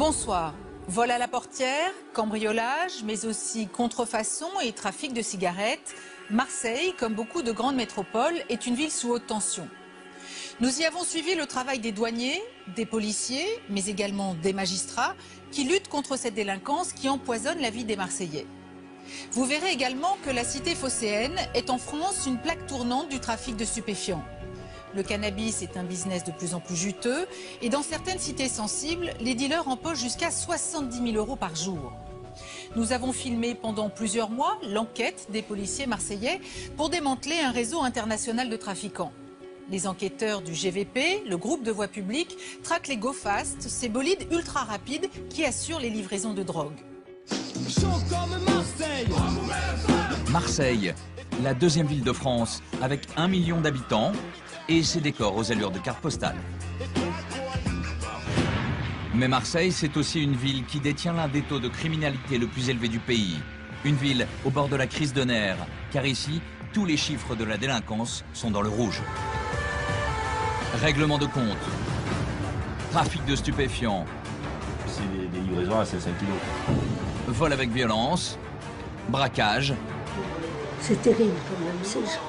Bonsoir. Vol à la portière, cambriolage, mais aussi contrefaçon et trafic de cigarettes. Marseille, comme beaucoup de grandes métropoles, est une ville sous haute tension. Nous y avons suivi le travail des douaniers, des policiers, mais également des magistrats qui luttent contre cette délinquance qui empoisonne la vie des Marseillais. Vous verrez également que la cité phocéenne est en France une plaque tournante du trafic de stupéfiants. Le cannabis est un business de plus en plus juteux et dans certaines cités sensibles, les dealers empochent jusqu'à 70 000 € par jour. Nous avons filmé pendant plusieurs mois l'enquête des policiers marseillais pour démanteler un réseau international de trafiquants. Les enquêteurs du GVP, le groupe de voie publique, traquent les go-fast, ces bolides ultra rapides qui assurent les livraisons de drogue. Marseille, la deuxième ville de France, avec 1 million d'habitants et ses décors aux allures de carte postale. Mais Marseille, c'est aussi une ville qui détient l'un des taux de criminalité le plus élevé du pays. Une ville au bord de la crise de nerfs, car ici, tous les chiffres de la délinquance sont dans le rouge. Règlement de compte, trafic de stupéfiants, c'est des livraisons à 5 kilos. Vol avec violence, braquage. C'est terrible quand même, ces gens.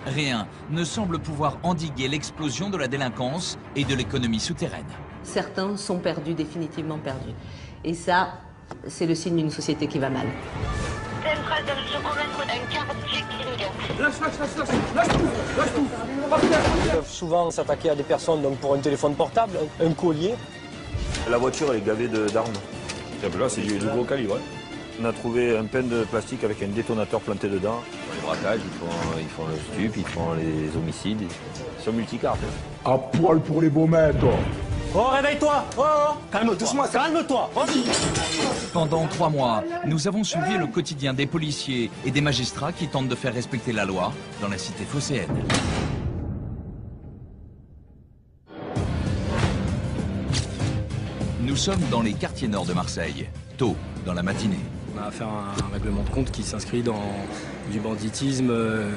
Rien ne semble pouvoir endiguer l'explosion de la délinquance et de l'économie souterraine. Certains sont perdus, définitivement perdus. Et ça, c'est le signe d'une société qui va mal. C'est une phrase de M. Commettre d'un quartier King. Lâche tout. Ils peuvent souvent s'attaquer à des personnes donc pour un téléphone portable, un collier. La voiture, elle est gavée d'armes. Là, c'est du gros calibre. Hein. On a trouvé un pain de plastique avec un détonateur planté dedans. Les braquages, ils font le stup, ils font les homicides. Ils sont multicartes. Hein. À poil pour les beaux maîtres. Oh, réveille-toi. Oh, calme-toi, calme-toi. Pendant 3 mois, nous avons suivi le quotidien des policiers et des magistrats qui tentent de faire respecter la loi dans la cité phocéenne. Nous sommes dans les quartiers nord de Marseille, tôt dans la matinée. On a affaire à un règlement de compte qui s'inscrit dans du banditisme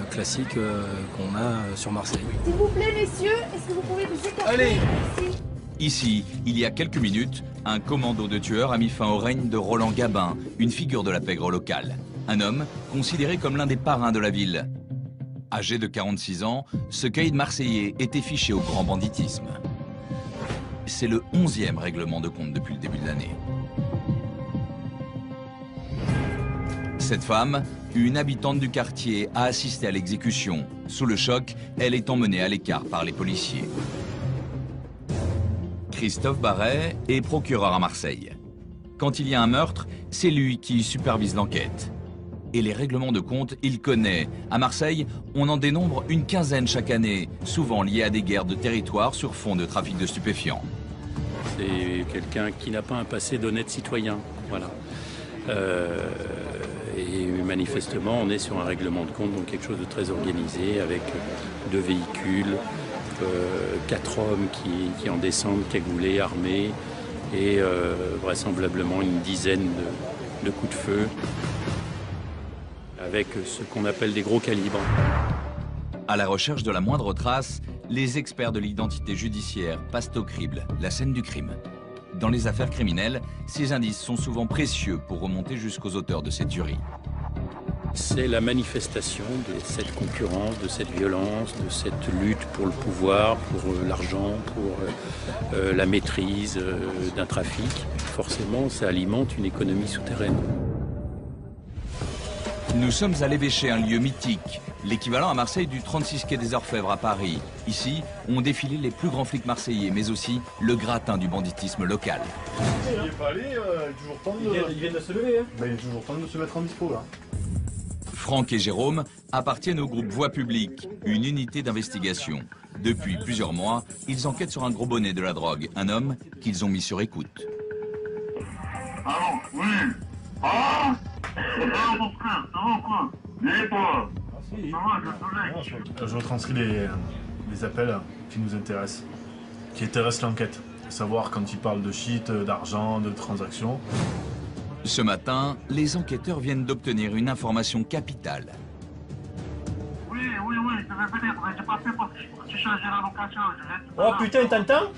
classique qu'on a sur Marseille. S'il vous plaît, messieurs, est-ce que vous pouvez vous écarter? Allez. Ici, il y a quelques minutes, un commando de tueurs a mis fin au règne de Roland Gabin, une figure de la pègre locale. Un homme considéré comme l'un des parrains de la ville. Âgé de 46 ans, ce caïd marseillais était fiché au grand banditisme. C'est le 11e règlement de compte depuis le début de l'année. Cette femme, une habitante du quartier, a assisté à l'exécution. Sous le choc, elle est emmenée à l'écart par les policiers. Christophe Barret est procureur à Marseille. Quand il y a un meurtre, c'est lui qui supervise l'enquête. Et les règlements de compte, il connaît. À Marseille, on en dénombre une quinzaine chaque année, souvent liés à des guerres de territoire sur fond de trafic de stupéfiants. C'est quelqu'un qui n'a pas un passé d'honnête citoyen, voilà. Et manifestement, on est sur un règlement de compte, donc quelque chose de très organisé, avec 2 véhicules, 4 hommes qui en descendent, cagoulés, armés, et vraisemblablement une dizaine de coups de feu, avec ce qu'on appelle des gros calibres. À la recherche de la moindre trace, les experts de l'identité judiciaire passent au crible la scène du crime. Dans les affaires criminelles, ces indices sont souvent précieux pour remonter jusqu'aux auteurs de ces tueries. C'est la manifestation de cette concurrence, de cette violence, de cette lutte pour le pouvoir, pour l'argent, pour la maîtrise d'un trafic. Forcément, ça alimente une économie souterraine. Nous sommes à l'Évêché, un lieu mythique, l'équivalent à Marseille du 36 quai des Orfèvres à Paris. Ici, ont défilé les plus grands flics marseillais, mais aussi le gratin du banditisme local. Il est pas allé, toujours temps de... Il vient de se lever, hein. Ben, il est toujours temps de se mettre en dispo, là. Franck et Jérôme appartiennent au groupe Voie publique, une unité d'investigation. Depuis plusieurs mois, ils enquêtent sur un gros bonnet de la drogue, un homme qu'ils ont mis sur écoute. Allô, oui. Ah, mon frère, ça va quoi? Viens pas. Je retranscris les appels qui nous intéressent, qui intéressent l'enquête. Savoir quand ils parlent de shit, d'argent, de transactions. Ce matin, les enquêteurs viennent d'obtenir une information capitale. Oui, je vais venir, j'ai pas fait parce que j'ai changé la location. Oh putain, t'entends?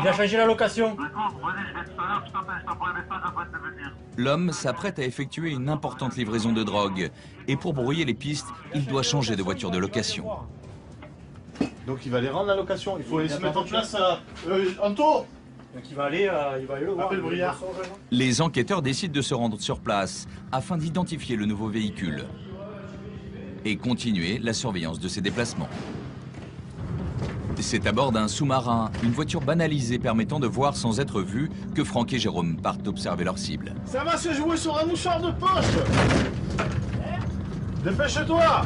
Il a changé la location. L'homme s'apprête à effectuer une importante livraison de drogue. Et pour brouiller les pistes, il doit changer de voiture de location. Donc il va aller rendre la location. Il faut aller se mettre en place Anto. Donc il va aller le voir. Appelle Briard. Les enquêteurs décident de se rendre sur place afin d'identifier le nouveau véhicule et continuer la surveillance de ses déplacements. C'est à bord d'un sous-marin, une voiture banalisée permettant de voir sans être vu, que Franck et Jérôme partent observer leur cible. Ça va se jouer sur un mouchoir de poche. Dépêche-toi.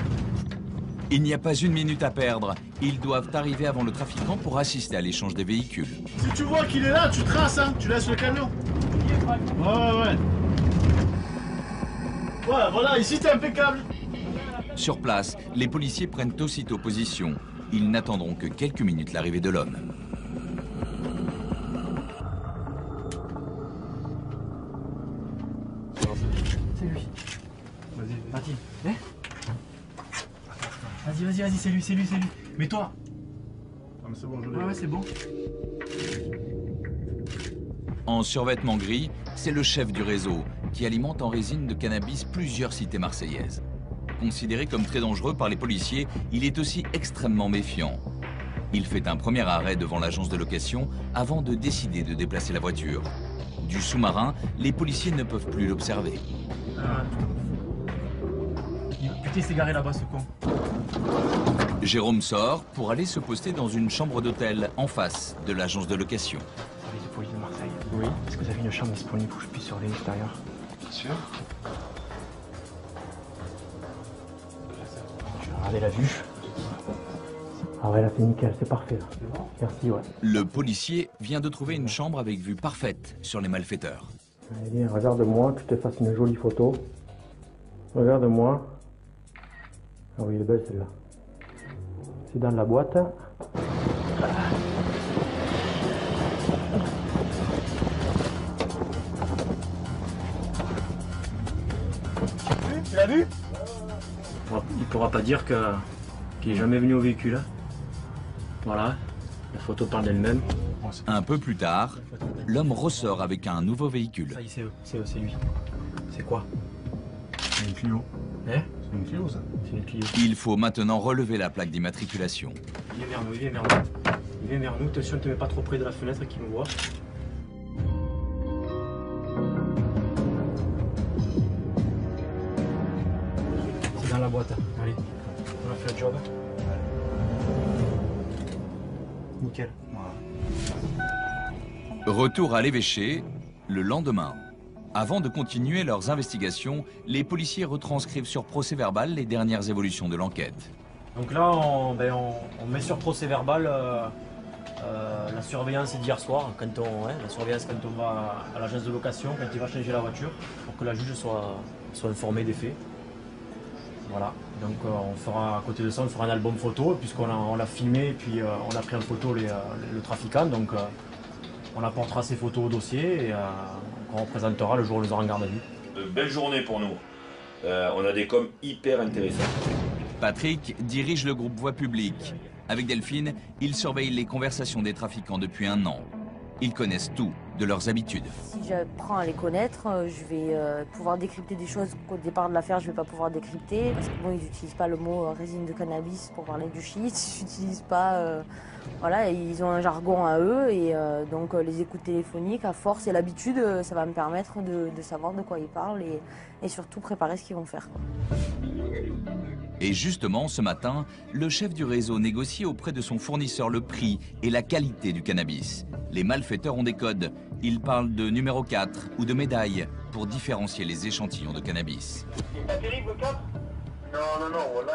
Il n'y a pas une minute à perdre. Ils doivent arriver avant le trafiquant pour assister à l'échange des véhicules. Si tu vois qu'il est là, tu traces, hein. Tu laisses le camion. Ouais. Voilà, ici t'es impeccable. Sur place, les policiers prennent aussitôt position. Ils n'attendront que quelques minutes l'arrivée de l'homme. C'est lui. Vas-y. Vas-y, c'est lui. Mais toi. Ah, mais c'est bon, je l'ai. Ouais, c'est bon. En survêtement gris, c'est le chef du réseau qui alimente en résine de cannabis plusieurs cités marseillaises. Considéré comme très dangereux par les policiers, il est aussi extrêmement méfiant. Il fait un premier arrêt devant l'agence de location avant de décider de déplacer la voiture. Du sous-marin, les policiers ne peuvent plus l'observer. Putain, il s'est garé là-bas, ce con. Jérôme sort pour aller se poster dans une chambre d'hôtel en face de l'agence de location. Service de police de Marseille. Oui. Est-ce que vous avez une chambre disponible où je puisse surveiller l'extérieur? Bien sûr. Je vais regarder la vue. Ah ouais, là c'est nickel, c'est parfait là. Merci, ouais. Le policier vient de trouver une chambre avec vue parfaite sur les malfaiteurs. Allez, viens, regarde-moi, que je te fasse une jolie photo. Regarde-moi. Ah oui, elle est belle celle-là. C'est dans la boîte. Tu l'as vu? Il pourra pas dire qu'il est jamais venu au véhicule. Voilà, la photo parle d'elle-même. Un peu plus tard, l'homme ressort avec un nouveau véhicule. Ça y est, c'est lui. C'est quoi? C'est une Clio. Hein? C'est une Clio, ça. C'est une Clio. Il faut maintenant relever la plaque d'immatriculation. Il vient vers nous. Attention, ne te mets pas trop près de la fenêtre qu'il me voit. C'est dans la boîte. Allez, on a fait le job. Nickel. Retour à l'évêché, le lendemain. Avant de continuer leurs investigations, les policiers retranscrivent sur procès-verbal les dernières évolutions de l'enquête. Donc là, on met sur procès-verbal la surveillance d'hier soir, la surveillance quand on va à l'agence de location, quand il va changer la voiture, pour que la juge soit informée des faits. Voilà, donc on fera, à côté de ça, on fera un album photo, puisqu'on l'a filmé, et puis on a pris en photo le trafiquant, donc on apportera ces photos au dossier, et on représentera le jour où on les aura en garde à vue. Belle journée pour nous. On a des coms hyper intéressants. Patrick dirige le groupe Voix publique. Avec Delphine, il surveille les conversations des trafiquants depuis 1 an. Ils connaissent tout de leurs habitudes. Si j'apprends à les connaître, je vais pouvoir décrypter des choses qu'au départ de l'affaire, je ne vais pas pouvoir décrypter. Parce que bon, ils n'utilisent pas le mot résine de cannabis pour parler du shit. Ils n'utilisent pas... voilà, ils ont un jargon à eux. Et donc les écoutes téléphoniques, à force et l'habitude, ça va me permettre de savoir de quoi ils parlent et surtout préparer ce qu'ils vont faire. Et justement, ce matin, le chef du réseau négocie auprès de son fournisseur le prix et la qualité du cannabis. Les malfaiteurs ont des codes. Ils parlent de numéro 4 ou de médaille pour différencier les échantillons de cannabis.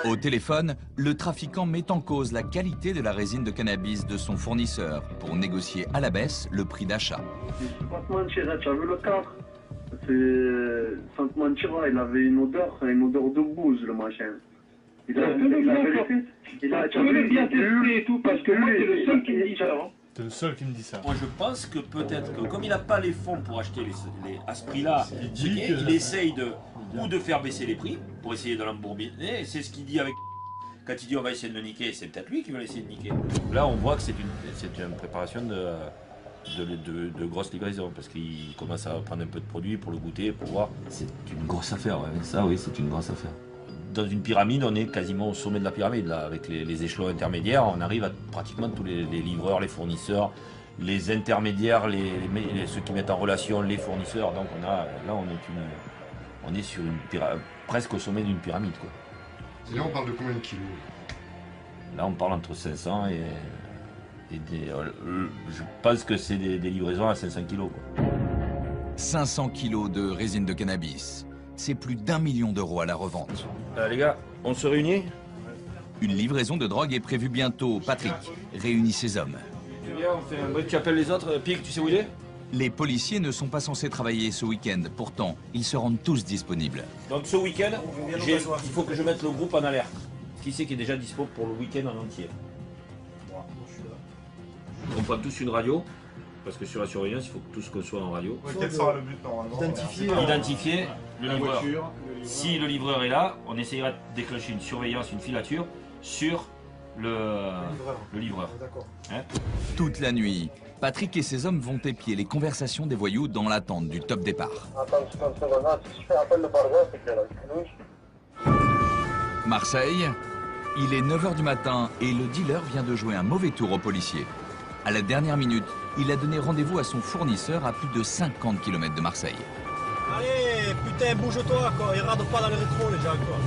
Au téléphone, le trafiquant met en cause la qualité de la résine de cannabis de son fournisseur pour négocier à la baisse le prix d'achat. Sans te mentir, tu as vu le cadre? Sans te mentir, il avait une odeur de bouse, le machin. Tu veux le bien tester et tout, parce que moi, c'est le seul qui me dit ça. T'es le seul qui me dit ça. Moi je pense que peut-être que comme il n'a pas les fonds pour acheter à ce prix-là, il essaye de faire baisser les prix pour essayer de l'embourbiner. C'est ce qu'il dit avec Quand il dit on va essayer de le niquer, c'est peut-être lui qui va essayer de niquer. Là, on voit que c'est une préparation de grosses livraisons, parce qu'il commence à prendre un peu de produit pour le goûter, pour voir. C'est une grosse affaire, ouais. Ça oui, c'est une grosse affaire. Dans une pyramide, on est quasiment au sommet de la pyramide, là, avec les échelons intermédiaires, on arrive à pratiquement tous les livreurs, les fournisseurs, les intermédiaires, ceux qui mettent en relation les fournisseurs. Donc là, on est sur presque au sommet d'une pyramide, quoi. Et là, on parle de combien de kilos? Là, on parle entre 500 et je pense que c'est des livraisons à 500 kilos, quoi. 500 kilos de résine de cannabis. C'est plus d'1 million d'euros à la revente. Les gars, on se réunit? Une livraison de drogue est prévue bientôt. Patrick réunit ses hommes. Viens, on fait un bruit, tu appelles les autres. Pic, tu sais où il est? Les policiers ne sont pas censés travailler ce week-end. Pourtant, ils se rendent tous disponibles. Donc ce week-end, il faut que je mette le groupe en alerte. Qui c'est qui est déjà dispo pour le week-end en entier? Moi, je suis là. On prend tous une radio, parce que sur la surveillance, il faut que tous qu'on soit en radio. Quel sera le but normalement? Identifier le livreur. Si le livreur est là, on essayera de déclencher une surveillance, une filature sur le livreur. D'accord. Hein? Toute la nuit, Patrick et ses hommes vont épier les conversations des voyous dans l'attente du top départ. Marseille, il est 9 h du matin et le dealer vient de jouer un mauvais tour aux policiers. À la dernière minute, il a donné rendez-vous à son fournisseur à plus de 50 km de Marseille. Allez, putain, bouge-toi, quoi. Et rade pas dans le rétro, les gens, quoi.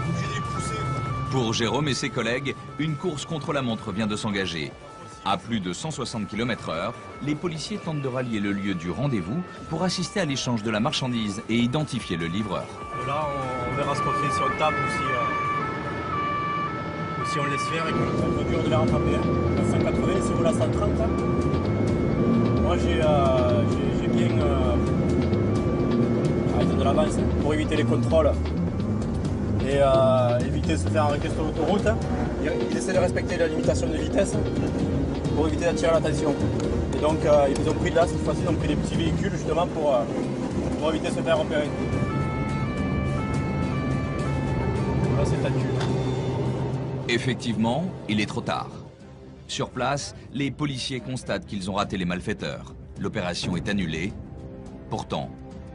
Obligé de les pousser, quoi. Pour Jérôme et ses collègues, une course contre la montre vient de s'engager. À plus de 160 km/h, les policiers tentent de rallier le lieu du rendez-vous pour assister à l'échange de la marchandise et identifier le livreur. Et là, on verra ce qu'on fait si on tape ou si on laisse faire et qu'on peut dur de les rattraper. La 180, c'est vous la 130 là. Moi, j'ai bien de l'avance pour éviter les contrôles et éviter de se faire arrêter sur l'autoroute. Ils essaient de respecter la limitation de vitesse pour éviter d'attirer l'attention. Et donc, ils ont pris là, cette fois-ci, ils ont pris des petits véhicules justement pour éviter de se faire repérer. Là, c'est tâtu. Effectivement, il est trop tard. Sur place, les policiers constatent qu'ils ont raté les malfaiteurs. L'opération est annulée. Pourtant,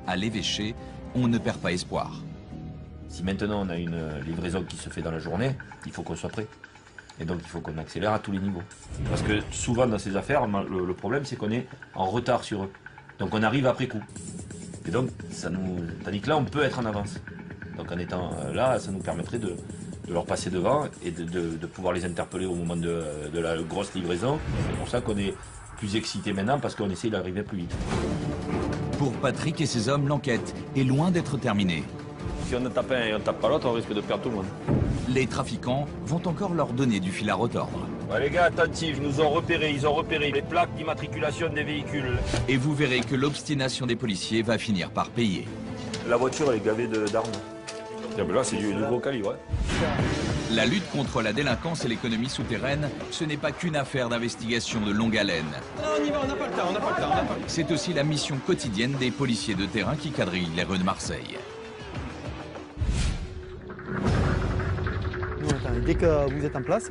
à l'évêché, on ne perd pas espoir. Si maintenant on a une livraison qui se fait dans la journée, il faut qu'on soit prêt. Et donc il faut qu'on accélère à tous les niveaux. Parce que souvent dans ces affaires, le problème c'est qu'on est en retard sur eux. Donc on arrive après coup. Et donc tandis que là on peut être en avance. Donc en étant là, ça nous permettrait de leur passer devant et de pouvoir les interpeller au moment de la grosse livraison. C'est pour ça qu'on est plus excité maintenant, parce qu'on essaie d'arriver plus vite. Pour Patrick et ses hommes, l'enquête est loin d'être terminée. Si on ne tape un et on ne tape pas l'autre, on risque de perdre tout le monde. Les trafiquants vont encore leur donner du fil à retordre. Ouais, les gars, attentifs, ils ont repéré les plaques d'immatriculation des véhicules. Et vous verrez que l'obstination des policiers va finir par payer. La voiture, elle est gavée d'armes. Là, c'est du gros calibre. Ouais. La lutte contre la délinquance et l'économie souterraine, ce n'est pas qu'une affaire d'investigation de longue haleine. Non, on y va, on n'a pas le temps, C'est aussi la mission quotidienne des policiers de terrain qui quadrillent les rues de Marseille. Dès que vous êtes en place,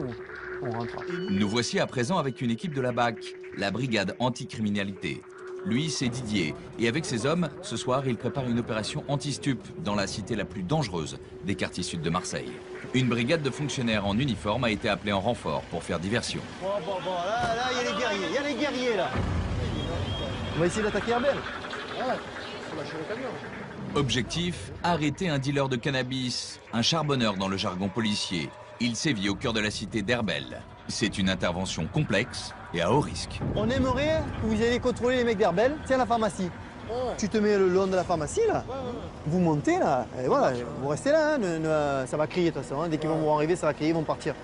on rentre. Nous voici à présent avec une équipe de la BAC, la brigade anticriminalité. Lui, c'est Didier. Et avec ses hommes, ce soir, il prépare une opération anti-stup dans la cité la plus dangereuse des quartiers sud de Marseille. Une brigade de fonctionnaires en uniforme a été appelée en renfort pour faire diversion. Bon, là, il y a les guerriers, là. On va essayer d'attaquer Herbel. Ouais, faut lâcher le camion. Objectif, arrêter un dealer de cannabis, un charbonneur dans le jargon policier. Il sévit au cœur de la cité d'Herbel. C'est une intervention complexe et à haut risque. On aimerait que vous alliez contrôler les mecs d'Herbel. Tiens, la pharmacie. Tu te mets le long de la pharmacie, là. Vous montez, là. Et voilà, vous restez là. Hein, ça va crier, de toute façon. Hein. Dès qu'ils vont vous arriver, ça va crier, ils vont partir.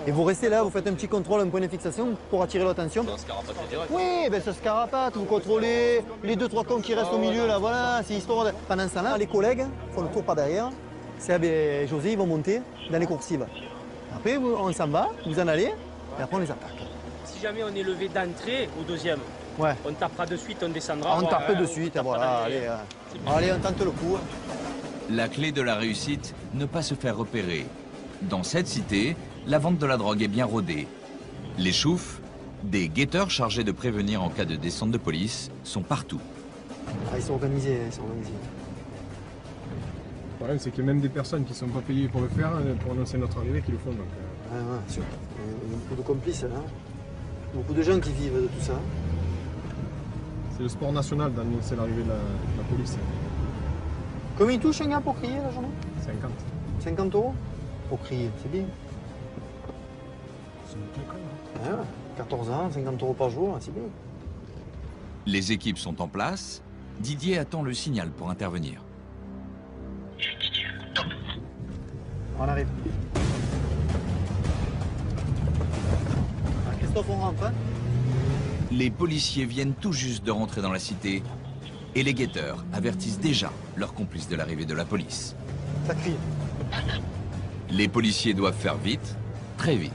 Et vous restez là, vous faites un petit contrôle, un point de fixation pour attirer l'attention. Ça se carapate direct. Oui, ben ça se carapate. Vous contrôlez les 2-3 cons qui restent au milieu, là. Voilà, c'est histoire de... Pendant ce temps-là, les collègues font le tour par derrière. Seb et José, ils vont monter dans les coursives. Après, on s'en va, vous en allez, et après on les attaque. Si jamais on est levé d'entrée au deuxième, ouais. On tapera de suite, on descendra. On tape de suite, voilà, allez, on tente le coup. La clé de la réussite, ne pas se faire repérer. Dans cette cité, la vente de la drogue est bien rodée. Les choufs, des guetteurs chargés de prévenir en cas de descente de police, sont partout. Ah, ils sont organisés, ils sont organisés. Le problème, c'est que même des personnes qui ne sont pas payées pour le faire, pour annoncer notre arrivée, qui le font. Donc, ouais, sûr. Il y a beaucoup de complices, hein. Beaucoup de gens qui vivent de tout ça. C'est le sport national d'annoncer l'arrivée de la police. Combien il touche un gars pour crier la journée? 50. 50 € pour crier, c'est bien. C'est une clé, quand même. Ouais, 14 ans, 50 € par jour, c'est bien. Les équipes sont en place. Didier attend le signal pour intervenir. On arrive. Ah, Christophe, on rentre, hein? Les policiers viennent tout juste de rentrer dans la cité et les guetteurs avertissent déjà leurs complices de l'arrivée de la police. Ça crie. Les policiers doivent faire vite, très vite.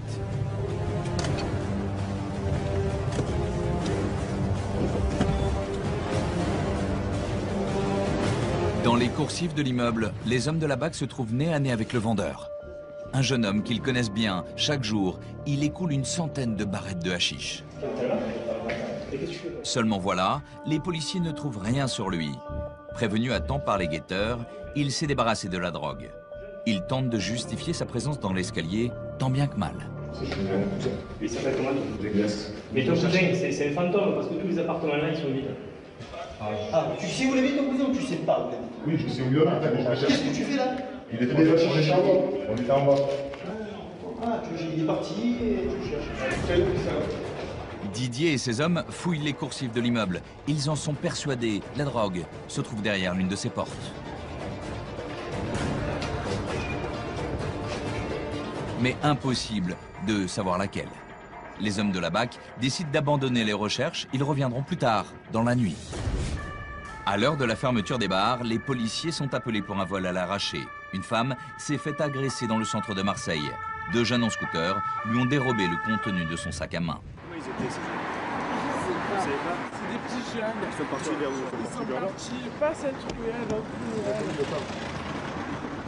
Dans les coursives de l'immeuble, les hommes de la BAC se trouvent nez à nez avec le vendeur. Un jeune homme qu'ils connaissent bien. Chaque jour, il écoule une centaine de barrettes de hashish. Seulement voilà, les policiers ne trouvent rien sur lui. Prévenu à temps par les guetteurs, il s'est débarrassé de la drogue. Il tente de justifier sa présence dans l'escalier, tant bien que mal. Il s'appelle comment ton cousin? Mais ton cousin, c'est un fantôme, parce que tous les appartements là, ils sont vides. Ah, tu sais où il est ton cousin ou tu sais pas? Oui, je sais où il est. Qu'est-ce que tu fais là? Il était déjà sur les charbons. On était en bas. Ah, il est parti et tu cherches. Didier et ses hommes fouillent les coursives de l'immeuble. Ils en sont persuadés, la drogue se trouve derrière l'une de ses portes. Mais impossible de savoir laquelle. Les hommes de la BAC décident d'abandonner les recherches. Ils reviendront plus tard, dans la nuit. À l'heure de la fermeture des bars, les policiers sont appelés pour un vol à l'arraché. Une femme s'est fait agresser dans le centre de Marseille. Deux jeunes en scooter lui ont dérobé le contenu de son sac à main. Comment ils étaient ces jeunes? C'est des petits jeunes. Ils sont partis vers où? Ils sont partis, pas cette ruelle.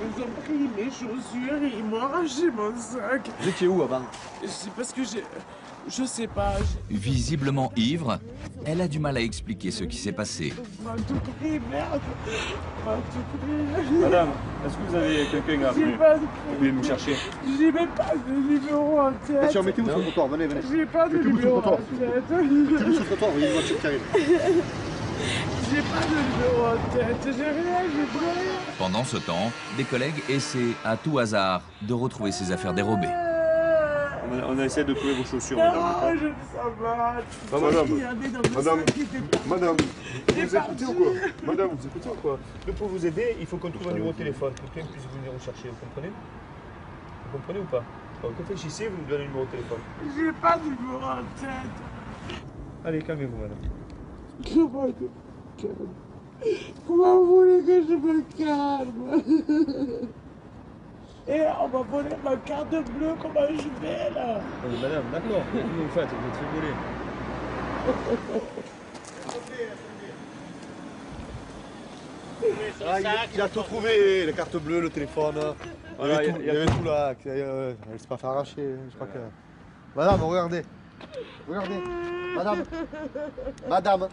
Ils ont pris mes chaussures et ils m'ont arraché mon sac. Vous étiez où avant? C'est parce que je sais pas. Visiblement ivre, elle a du mal à expliquer ce qui s'est passé. M'a tout pris, merde. M'a tout pris. Madame, est-ce que vous avez quelqu'un à appeler? Vous pouvez nous chercher? J'ai même pas de numéro en tête. Bien sûr, mettez-vous sur le trottoir, venez. J'ai pas de numéro en tête. Mettez-vous sur le trottoir, vous voyez une voiture qui arrive. J'ai pas de numéro en tête, j'ai rien, j'ai plus rien. Pendant ce temps, des collègues essaient à tout hasard de retrouver ses affaires dérobées. On essaie de trouver vos chaussures, Non, madame. je ne sais pas. Madame, vous écoutez ou quoi? Madame, vous écoutez ou quoi? Nous, pour vous aider, il faut qu'on trouve un numéro de téléphone. Que quelqu'un puisse venir vous chercher, vous comprenez? Vous comprenez ou pas? Alors, réfléchissez, vous nous donnez le numéro de téléphone. J'ai pas de numéro en tête. Allez, calmez-vous, madame. Comment je me calme? Comment vous voulez que je me calme? Et on m'a volé ma carte bleue, comment je vais là? Oui, madame, d'accord. Qu'est-ce que vous faites? Vous êtes rigolé. Il a tout trouvé, les cartes bleues, le téléphone. Il y avait tout là. Elle s'est pas fait arracher. Je crois que... Madame, regardez. Regardez. Madame,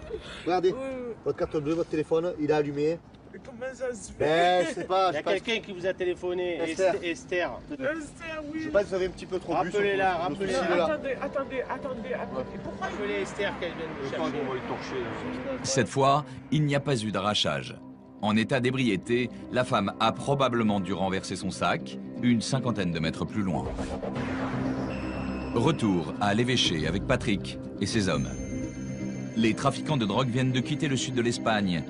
regardez. Votre carte bleue, votre téléphone, il a allumé. Mais comment ça se fait? Ben, je sais pas. Il y a quelqu'un qui vous a téléphoné, Esther. Esther, oui. Je sais pas si vous avez un petit peu trop bu. Rappelez-la, rappelez-la. Attendez. Pourquoi Appelez Esther qu'elle vienne vous chercher. On va le torcher. Cette fois, il n'y a pas eu d'arrachage. En état d'ébriété, la femme a probablement dû renverser son sac une cinquantaine de mètres plus loin. Retour à l'évêché avec Patrick et ses hommes. Les trafiquants de drogue viennent de quitter le sud de l'Espagne.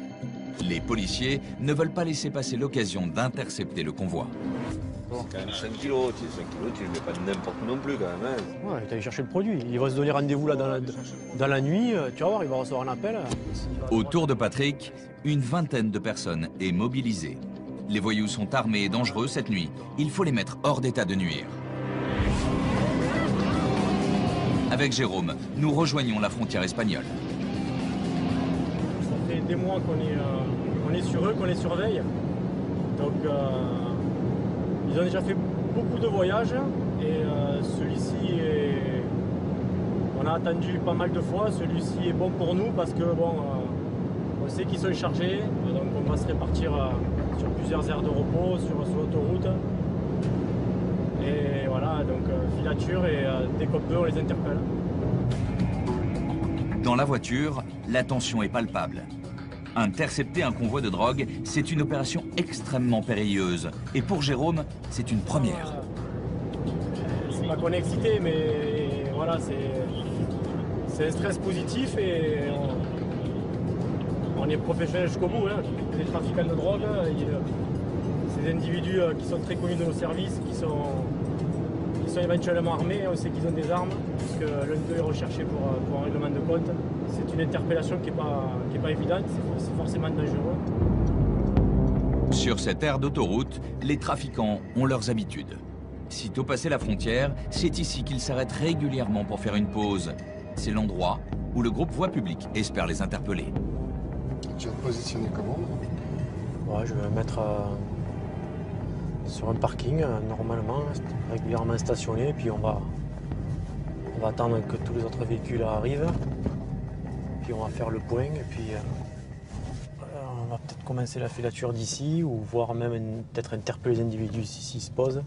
Les policiers ne veulent pas laisser passer l'occasion d'intercepter le convoi. C'est quand même 5 kilos, tu ne le mets pas n'importe où non plus quand même. Hein. Ouais, il est allé chercher le produit. Il va se donner rendez-vous là dans la nuit, tu vas voir, il va recevoir un appel. Autour de Patrick, une vingtaine de personnes est mobilisée. Les voyous sont armés et dangereux cette nuit. Il faut les mettre hors d'état de nuire. Avec Jérôme, nous rejoignons la frontière espagnole. Ça fait des mois qu'on est sur eux, qu'on les surveille. Donc Ils ont déjà fait beaucoup de voyages et celui-ci est... On a attendu pas mal de fois, celui-ci est bon pour nous parce que bon, on sait qu'ils sont chargés, donc on va se répartir sur plusieurs aires de repos, sur l'autoroute. Et voilà, donc filature et dès qu'on peut, on les interpelle. Dans la voiture, la tension est palpable. Intercepter un convoi de drogue, c'est une opération extrêmement périlleuse. Et pour Jérôme, c'est une première. C'est pas qu'on est excité, mais voilà, c'est un stress positif et on est professionnel jusqu'au bout. Hein. Les trafiquants de drogue, ces individus qui sont très connus de nos services, qui sont éventuellement armés, on sait qu'ils ont des armes, puisque l'un d'eux est recherché pour un règlement de compte. C'est une interpellation qui n'est pas évidente, c'est forcément dangereux. Sur cette aire d'autoroute, les trafiquants ont leurs habitudes. Sitôt passé la frontière, c'est ici qu'ils s'arrêtent régulièrement pour faire une pause. C'est l'endroit où le groupe Voie Publique espère les interpeller. Tu vas te positionner comment? Ouais, je vais me mettre sur un parking, normalement, régulièrement stationné, puis on va attendre que tous les autres véhicules arrivent, puis on va faire le point, et puis on va peut-être commencer la filature d'ici, ou voir même peut-être interpeller les individus s'ils se posent.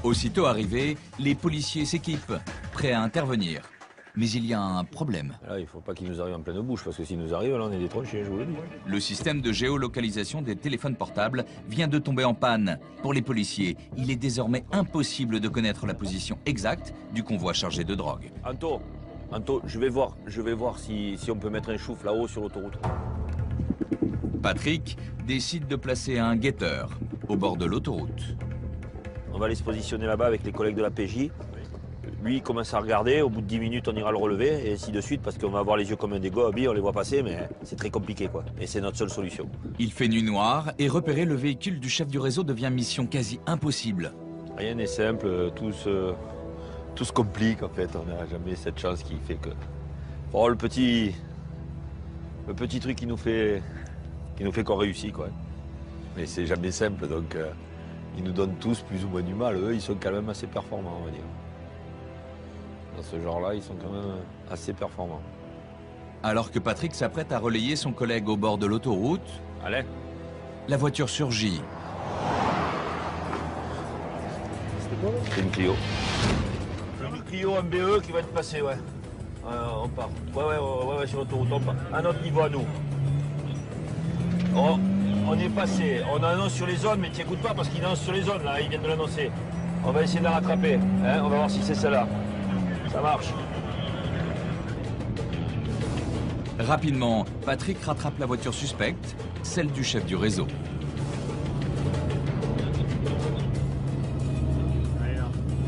Aussitôt arrivés, les policiers s'équipent, prêts à intervenir. Mais il y a un problème. Là, il ne faut pas qu'ils nous arrivent en pleine bouche, parce que s'ils nous arrivent, là, on est détronchés, je vous le dis. Le système de géolocalisation des téléphones portables vient de tomber en panne. Pour les policiers, il est désormais impossible de connaître la position exacte du convoi chargé de drogue. Anto, je vais voir si on peut mettre un chouf là-haut sur l'autoroute. Patrick décide de placer un guetteur au bord de l'autoroute. On va aller se positionner là-bas avec les collègues de la PJ. Lui, il commence à regarder, au bout de 10 minutes, on ira le relever, et ainsi de suite, parce qu'on va avoir les yeux comme un dégot, on les voit passer, mais c'est très compliqué, quoi. Et c'est notre seule solution. Il fait nuit noire, et repérer le véhicule du chef du réseau devient mission quasi impossible. Rien n'est simple, tout se complique, en fait. On n'a jamais cette chance qui fait que... Oh, le petit truc qui nous fait qu'on réussit, quoi. Mais c'est jamais simple, donc ils nous donnent tous plus ou moins du mal. Eux, ils sont quand même assez performants, on va dire. Dans ce genre-là, ils sont quand même assez performants. Alors que Patrick s'apprête à relayer son collègue au bord de l'autoroute, la voiture surgit. C'est une Clio. Une Clio MBE qui va être passée, ouais. On part. Ouais, sur l'autoroute, on part. À notre niveau à nous. On est passé. On annonce sur les zones, mais tu n'écoutes pas parce qu'il annonce sur les zones, là. Ils viennent de l'annoncer. On va essayer de la rattraper. Hein, on va voir si c'est celle-là. Ça marche. Rapidement, Patrick rattrape la voiture suspecte, celle du chef du réseau.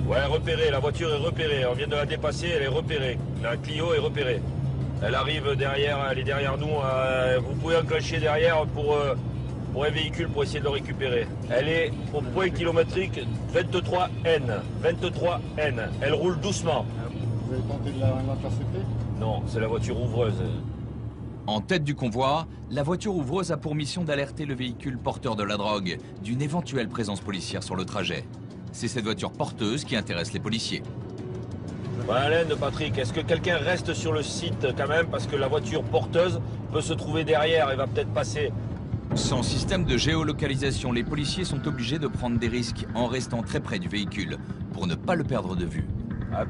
Ouais, repérée, la voiture est repérée. On vient de la dépasser, elle est repérée. La Clio est repérée. Elle arrive derrière, elle est derrière nous. Vous pouvez enclencher derrière pour un véhicule pour essayer de le récupérer. Elle est au point kilométrique 23N. 23N. Elle roule doucement. Vous avez tenté de l'intercepter? Non, c'est la voiture ouvreuse. En tête du convoi, la voiture ouvreuse a pour mission d'alerter le véhicule porteur de la drogue d'une éventuelle présence policière sur le trajet. C'est cette voiture porteuse qui intéresse les policiers. Alain, Patrick, est-ce que quelqu'un reste sur le site quand même? Parce que la voiture porteuse peut se trouver derrière et va peut-être passer. Sans système de géolocalisation, les policiers sont obligés de prendre des risques en restant très près du véhicule pour ne pas le perdre de vue.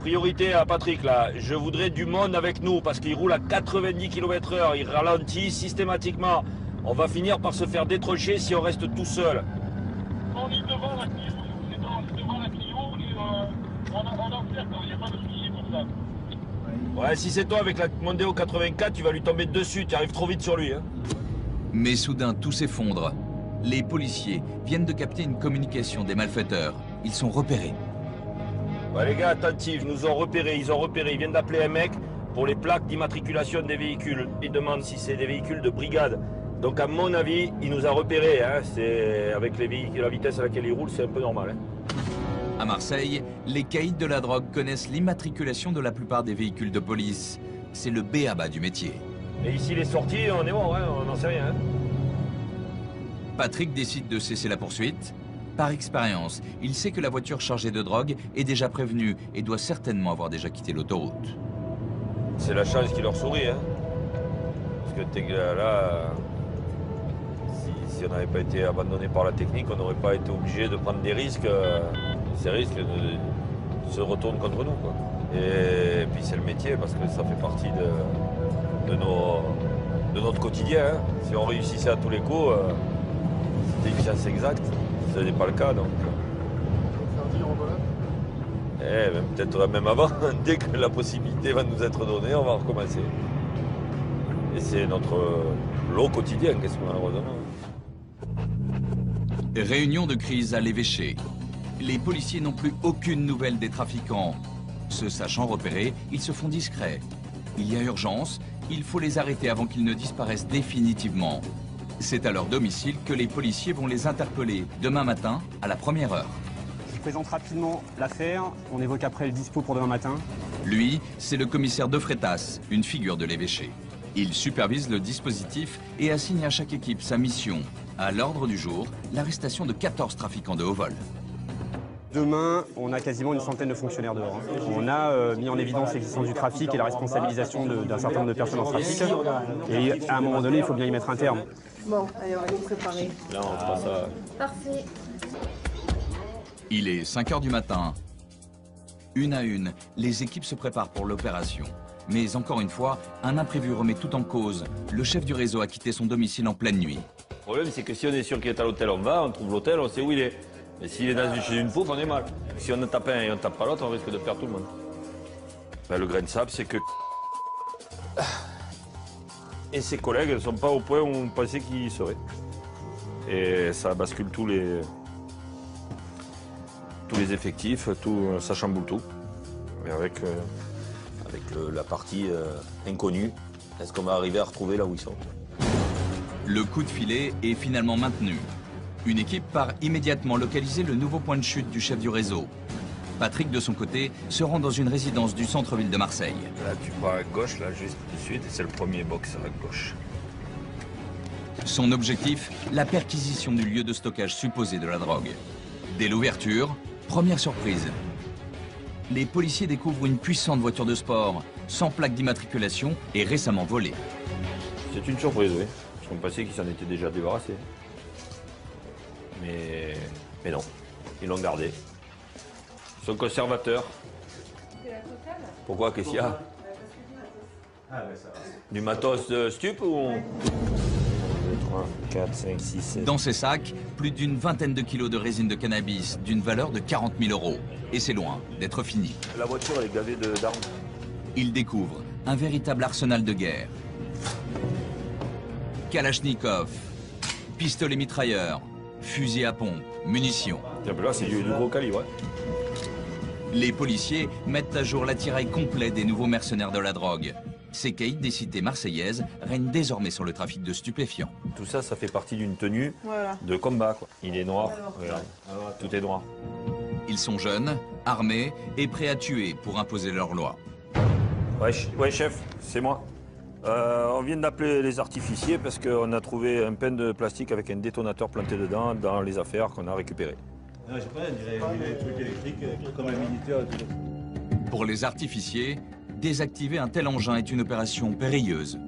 Priorité à Patrick, là, je voudrais du monde avec nous parce qu'il roule à 90 km/h, il ralentit systématiquement. On va finir par se faire détrocher si on reste tout seul. On est devant la Clio, et on observe, il n'y a pas de souci pour ça. Ouais, si c'est toi avec la Mondeo 84, tu vas lui tomber dessus, tu arrives trop vite sur lui. Hein. Mais soudain, tout s'effondre. Les policiers viennent de capter une communication des malfaiteurs. Ils sont repérés. Ouais, les gars, attentifs, ils ont repéré, ils viennent d'appeler un mec pour les plaques d'immatriculation des véhicules. Ils demandent si c'est des véhicules de brigade. Donc à mon avis, il nous a repérés. Hein. C'est avec les véhicules, la vitesse à laquelle ils roulent, c'est un peu normal. Hein. À Marseille, les caïds de la drogue connaissent l'immatriculation de la plupart des véhicules de police. C'est le b.a.-ba du métier. Et ici, les sorties, on est bon, hein, on n'en sait rien. Hein. Patrick décide de cesser la poursuite Par expérience, il sait que la voiture chargée de drogue est déjà prévenue et doit certainement avoir déjà quitté l'autoroute. C'est la chance qui leur sourit, hein. Parce que là, si on n'avait pas été abandonné par la technique, on n'aurait pas été obligé de prendre des risques. Ces risques se retournent contre nous, quoi. Et puis c'est le métier, parce que ça fait partie de notre quotidien, hein. Si on réussissait à tous les coups, c'était une chance exacte. Ce n'est pas le cas, donc. Peut-être même avant, dès que la possibilité va nous être donnée, on va recommencer. Et c'est notre lot quotidien, qu'est-ce qu'on a, malheureusement. Réunion de crise à l'évêché. Les policiers n'ont plus aucune nouvelle des trafiquants. Se sachant repérés, ils se font discrets. Il y a urgence, il faut les arrêter avant qu'ils ne disparaissent définitivement. C'est à leur domicile que les policiers vont les interpeller demain matin à la première heure. Je présente rapidement l'affaire, on évoque après le dispo pour demain matin. Lui, c'est le commissaire de Freitas, une figure de l'évêché. Il supervise le dispositif et assigne à chaque équipe sa mission. À l'ordre du jour, l'arrestation de 14 trafiquants de haut vol. Demain, on a quasiment une centaine de fonctionnaires dehors. On a mis en évidence l'existence du trafic et la responsabilisation d'un certain nombre de personnes en trafic. Et à un moment donné, il faut bien y mettre un terme. Bon, allez, on va tout préparer. Là, on fera ça. Parfait. Il est 5 h du matin. Une à une, les équipes se préparent pour l'opération. Mais encore une fois, un imprévu remet tout en cause. Le chef du réseau a quitté son domicile en pleine nuit. Le problème, c'est que si on est sûr qu'il est à l'hôtel, on va, on trouve l'hôtel, on sait où il est. Mais s'il est chez une pouffe, on est mal. Si on en tape un et on ne tape pas l'autre, on risque de perdre tout le monde. Ben, le grain de sable, c'est que... Et ses collègues ne sont pas au point où on pensait qu'ils seraient. Et ça bascule tous les effectifs, ça chamboule tout. Et avec la partie inconnue, est-ce qu'on va arriver à retrouver là où ils sont? Le coup de filet est finalement maintenu. Une équipe part immédiatement localiser le nouveau point de chute du chef du réseau. Patrick, de son côté, se rend dans une résidence du centre-ville de Marseille. Là, tu pars à gauche, là, juste tout de suite, et c'est le premier box à gauche. Son objectif, la perquisition du lieu de stockage supposé de la drogue. Dès l'ouverture, première surprise. Les policiers découvrent une puissante voiture de sport, sans plaque d'immatriculation et récemment volée. C'est une surprise, oui. Parce qu'on pensait qu'ils s'en étaient déjà débarrassés. Mais non, ils l'ont gardé. Ils sont conservateurs. Pourquoi, qu'est-ce qu'il y a? Du matos de stup ou... 2, 3, 4, 5, 6, 7... Dans ces sacs, plus d'une vingtaine de kilos de résine de cannabis d'une valeur de 40 000 €. Et c'est loin d'être fini. La voiture, elle est gavée d'armes. Ils découvrent un véritable arsenal de guerre. Kalachnikov, pistolet mitrailleur, fusil à pompe, munitions. Là, c'est du gros calibre. Les policiers mettent à jour l'attirail complet des nouveaux mercenaires de la drogue. Ces caïds des cités marseillaises règnent désormais sur le trafic de stupéfiants. Tout ça, ça fait partie d'une tenue de combat, quoi. Il est noir, regarde. Tout est noir. Ils sont jeunes, armés et prêts à tuer pour imposer leur loi. Ouais, chef, c'est moi. On vient d'appeler les artificiers parce qu'on a trouvé un pain de plastique avec un détonateur planté dedans dans les affaires qu'on a récupérées. Non, je sais pas, on dirait des trucs électriques comme un militaire. Pour les artificiers, désactiver un tel engin est une opération périlleuse.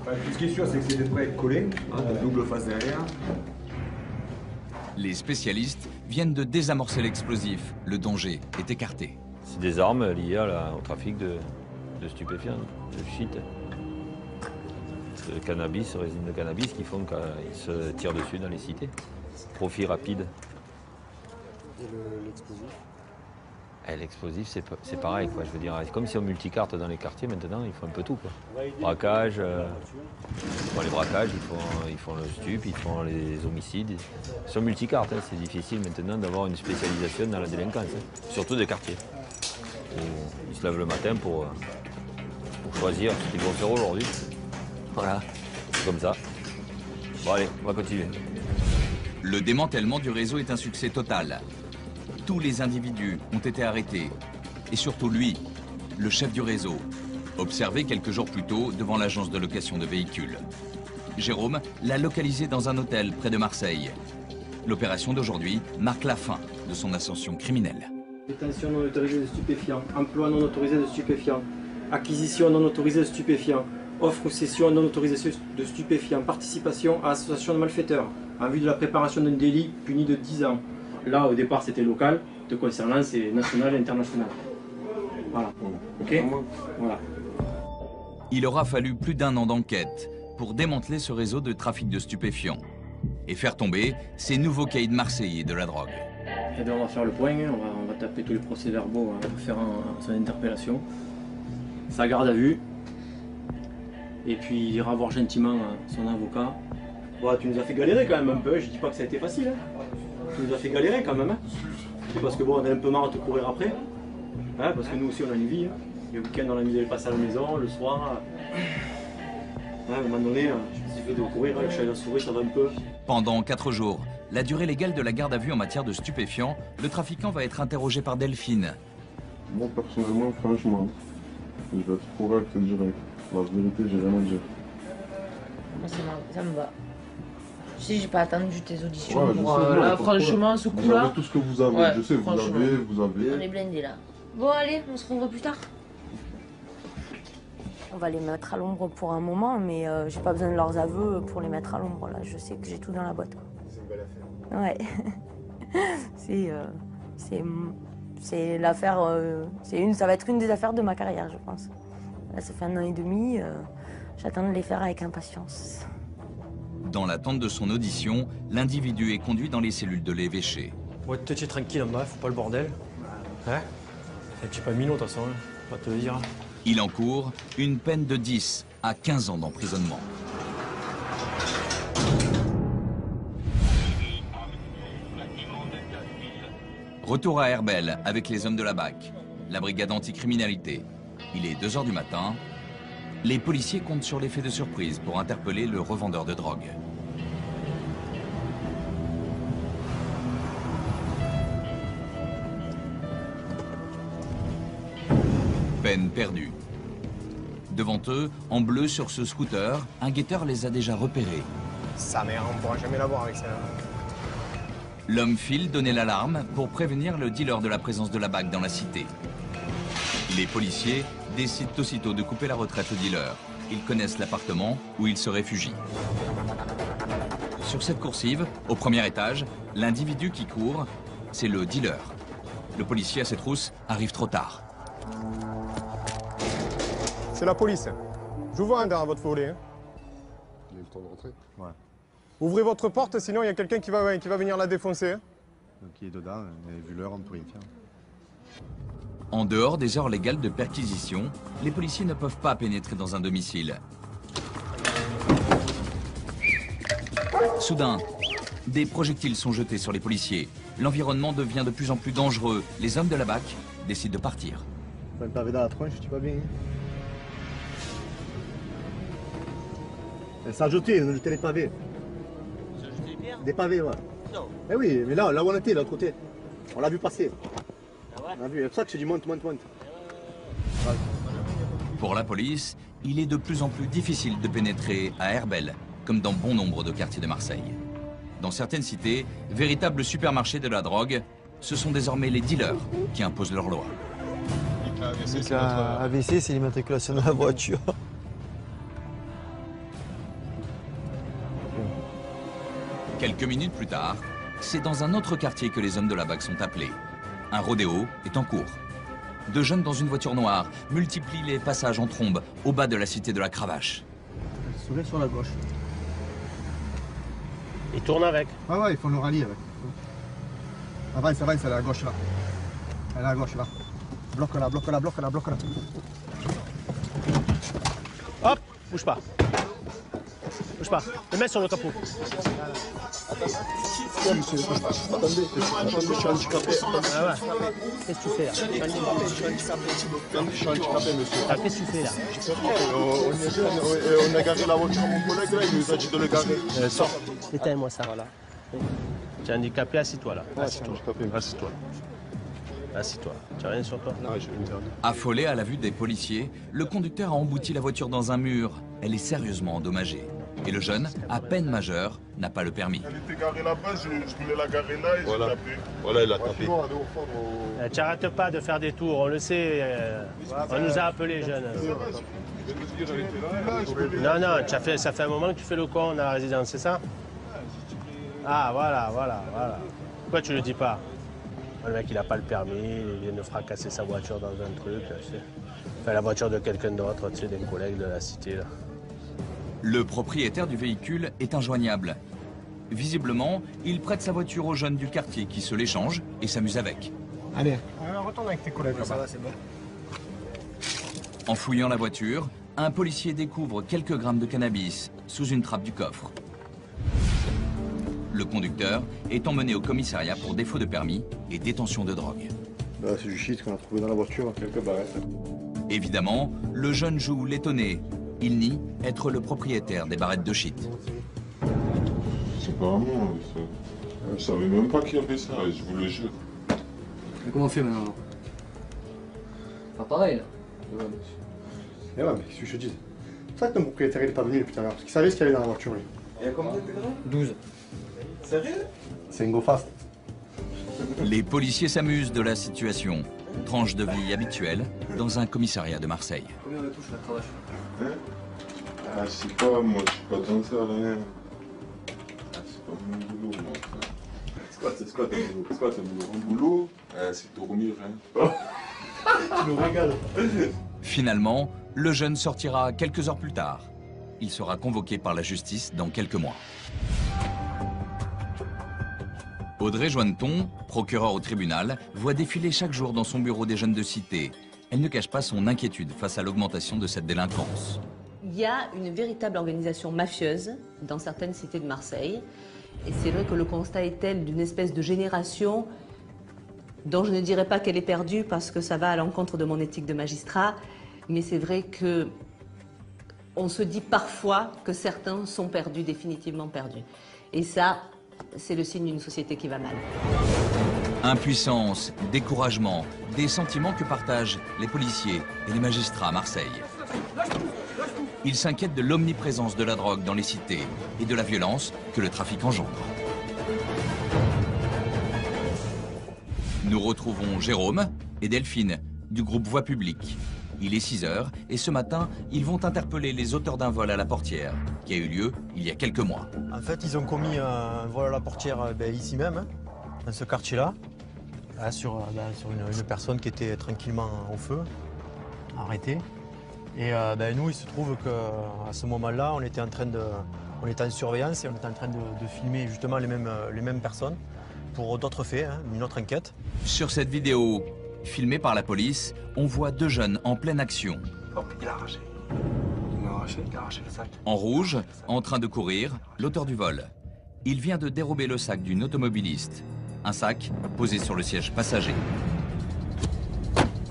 Enfin, tout ce qui est sûr, c'est que c'était prêt à être collé, de double face derrière. Les spécialistes viennent de désamorcer l'explosif. Le danger est écarté. C'est des armes liées au trafic de stupéfiants, de shit. De cannabis, résine de cannabis qui font qu'ils se tirent dessus dans les cités. Profit rapide. Et l'explosif? L'explosif, c'est pareil, quoi. Je veux dire, c'est comme si on multicarte dans les quartiers maintenant, ils font un peu tout, quoi. Braquage, ils font les braquages, ils font le stup, ils font les homicides. Ils sont multicartes, hein. C'est difficile maintenant d'avoir une spécialisation dans la délinquance, hein. Surtout des quartiers. Où ils se lèvent le matin pour choisir ce qu'ils vont faire aujourd'hui. Voilà, c'est comme ça. Bon allez, on va continuer. Le démantèlement du réseau est un succès total. Tous les individus ont été arrêtés. Et surtout lui, le chef du réseau, observé quelques jours plus tôt devant l'agence de location de véhicules. Jérôme l'a localisé dans un hôtel près de Marseille. L'opération d'aujourd'hui marque la fin de son ascension criminelle. Détention non autorisée de stupéfiants, emploi non autorisé de stupéfiants, acquisition non autorisée de stupéfiants, offre ou cession non autorisée de stupéfiants, participation à association de malfaiteurs, en vue de la préparation d'un délit puni de 10 ans. Là, au départ, c'était local, te concernant, c'est national et international. Voilà. Ok ? Voilà. Il aura fallu plus d'1 an d'enquête pour démanteler ce réseau de trafic de stupéfiants et faire tomber ces nouveaux caïds marseillais de la drogue. Et bien, on va faire le point, on va taper tous les procès-verbaux pour faire son interpellation, sa garde à vue, et puis il ira voir gentiment son avocat. Bon, tu nous as fait galérer quand même un peu, je dis pas que ça a été facile. Hein. Tu nous as fait galérer quand même. Hein. C'est parce que bon, on a un peu marre de te courir après. Hein, parce que nous aussi on a une vie. Hein. Le week-end on a mis les passes à la maison, le soir. À un moment donné, je me suis fait de courir, le chat et la souris, ça va un peu. Pendant 4 jours, la durée légale de la garde à vue en matière de stupéfiants, le trafiquant va être interrogé par Delphine. Moi personnellement, franchement, je vais être correct et direct. La vérité, j'ai rien à dire. Moi, ça me va. Je sais, j'ai pas attendu tes auditions Ouais, pour... sais, là, franchement, ce coup-là... Vous avez tout ce que vous avez, ouais, je sais, vous avez... On est blindés, là. Bon, allez, on se revoit plus tard. On va les mettre à l'ombre pour un moment, mais j'ai pas besoin de leurs aveux pour les mettre à l'ombre, là. Je sais que j'ai tout dans la boîte, quoi. C'est une belle affaire. Ouais. C'est l'affaire... ça va être une des affaires de ma carrière, je pense. Là, ça fait 1 an et demi. J'attends de les faire avec impatience. Dans l'attente de son audition, l'individu est conduit dans les cellules de l'évêché. Ouais, te tiens tranquille en bas, faut pas le bordel. Hein? Tu es pas minot de toute façon, hein. Faut pas te le dire. Il encourt une peine de 10 à 15 ans d'emprisonnement. Retour à Herbel avec les hommes de la BAC, la brigade anticriminalité. Il est 2 h du matin. Les policiers comptent sur l'effet de surprise pour interpeller le revendeur de drogue. Peine perdue. Devant eux, en bleu sur ce scooter, un guetteur les a déjà repérés. Sa mère, on ne pourra jamais l'avoir avec ça. L'homme file donner l'alarme pour prévenir le dealer de la présence de la BAC dans la cité. Les policiers décident aussitôt de couper la retraite au dealer. Ils connaissent l'appartement où il se réfugie. Sur cette coursive, au premier étage, l'individu qui court, c'est le dealer. Le policier à ses trousses arrive trop tard. C'est la police. Je vous vois derrière votre volet. Hein. Il a eu le temps de rentrer. Ouais. Ouvrez votre porte, sinon il y a quelqu'un qui va venir la défoncer. Hein. Donc il est dedans, et vu l'heure, on ne peut rien faire. En dehors des heures légales de perquisition, les policiers ne peuvent pas pénétrer dans un domicile. Soudain, des projectiles sont jetés sur les policiers. L'environnement devient de plus en plus dangereux. Les hommes de la BAC décident de partir. Pas me pavé dans la tronche, tu vas bien. Ça a jeté, on a jeté les pavés. Ça a jeté les pierres? Des pavés, ouais. Non. Eh oui, mais là où on était, de l'autre côté, on l'a vu passer. Ah ouais? On a vu, c'est pour ça que je dis monte. Ouais. Pour la police, il est de plus en plus difficile de pénétrer à Herbel, comme dans bon nombre de quartiers de Marseille. Dans certaines cités, véritables supermarchés de la drogue, ce sont désormais les dealers qui imposent leurs lois. Donc AVC, c'est l'immatriculation de la voiture. Quelques minutes plus tard, c'est dans un autre quartier que les hommes de la BAC sont appelés. Un rodéo est en cours. 2 jeunes dans une voiture noire multiplient les passages en trombe au bas de la cité de la Cravache. Soleil sur la gauche. Ils tournent avec. Ouais, ils font le rallye avec. Avance, elle est à la gauche là. Elle est à la gauche là. Bloque-la. Hop, bouge pas. Bouge pas. Le mets sur le capot. Ouais, monsieur, attendez, je suis handicapé. Ah ouais. Qu'est-ce que tu fais là? Je suis handicapé, monsieur. Ah, qu'est-ce que tu fais là? On a garé la voiture à mon collègue là, il nous a dit de le garer. Sors. Éteins-moi ça. Voilà. Tu es handicapé, assis-toi là. Ouais, je suis handicapé. Assis-toi. Assis-toi. Tu n'as rien sur toi? Non, j'ai une interdit. Affolé à la vue des policiers, le conducteur a embouti la voiture dans un mur. Elle est sérieusement endommagée. Et le jeune, à peine majeur, n'a pas le permis. Elle était garée là-bas, je voulais la garer là et j'ai tapé. Voilà, il a tapé. Tu n'arrêtes pas de faire des tours, on le sait. On nous a appelés, jeunes. Non, non, ça fait un moment que tu fais le con à la résidence, c'est ça? Ah, voilà. Pourquoi tu le dis pas? Le mec, il n'a pas le permis, il vient de fracasser sa voiture dans un truc, tu sais. Enfin, la voiture de quelqu'un d'autre, tu sais, d'un collègue de la cité, là. Le propriétaire du véhicule est injoignable. Visiblement, il prête sa voiture aux jeunes du quartier qui se l'échangent et s'amusent avec. Allez, retourne avec tes collègues. Ça va, c'est bon. En fouillant la voiture, un policier découvre quelques grammes de cannabis sous une trappe du coffre. Le conducteur est emmené au commissariat pour défaut de permis et détention de drogue. Là, c'est du shit qu'on a trouvé dans la voiture, quelques barrettes. Évidemment, le jeune joue l'étonné. Il nie être le propriétaire des barrettes de shit. C'est pas à moi, ça. Je savais même pas qu'il y avait ça, je vous le jure. Mais comment on fait maintenant? Pas pareil, là. Eh ouais, mais qu'est-ce que je te dis? C'est vrai que ton propriétaire, il est pas venu depuis tout à l'heure, parce qu'il savait ce qu'il y avait dans la voiture, lui. Il y a combien de 12. Sérieux? C'est une go fast. Les policiers s'amusent de la situation. Tranche de vie habituelle dans un commissariat de Marseille. Combien on touche la cravache? Ah, je sais pas, moi, je suis pas dans ça, rien. Ah, c'est pas mon boulot, moi. C'est quoi ton boulot? C'est quoi ton boulot? Mon boulot, c'est dormir, hein. Tu nous régales. Finalement, le jeune sortira quelques heures plus tard. Il sera convoqué par la justice dans quelques mois. Audrey Joanneton, procureure au tribunal, voit défiler chaque jour dans son bureau des jeunes de cité. Elle ne cache pas son inquiétude face à l'augmentation de cette délinquance. Il y a une véritable organisation mafieuse dans certaines cités de Marseille. Et c'est vrai que le constat est tel d'une espèce de génération dont je ne dirais pas qu'elle est perdue parce que ça va à l'encontre de mon éthique de magistrat. Mais c'est vrai que on se dit parfois que certains sont perdus, définitivement perdus. Et ça, c'est le signe d'une société qui va mal. Impuissance, découragement, des sentiments que partagent les policiers et les magistrats à Marseille. Ils s'inquiètent de l'omniprésence de la drogue dans les cités et de la violence que le trafic engendre. Nous retrouvons Jérôme et Delphine du groupe Voix Publique. Il est 6 h et ce matin, ils vont interpeller les auteurs d'un vol à la portière qui a eu lieu il y a quelques mois. En fait, ils ont commis un vol à la portière ici même, dans ce quartier-là, sur une personne qui était tranquillement au feu, arrêtée. Et nous, il se trouve qu'à ce moment-là, on était en surveillance et on était en train de filmer justement les mêmes personnes pour d'autres faits, une autre enquête. Sur cette vidéo, filmée par la police, on voit 2 jeunes en pleine action. Hop, il a arraché. Il a arraché le sac. En rouge, en train de courir, l'auteur du vol. Il vient de dérober le sac d'une automobiliste. Un sac posé sur le siège passager.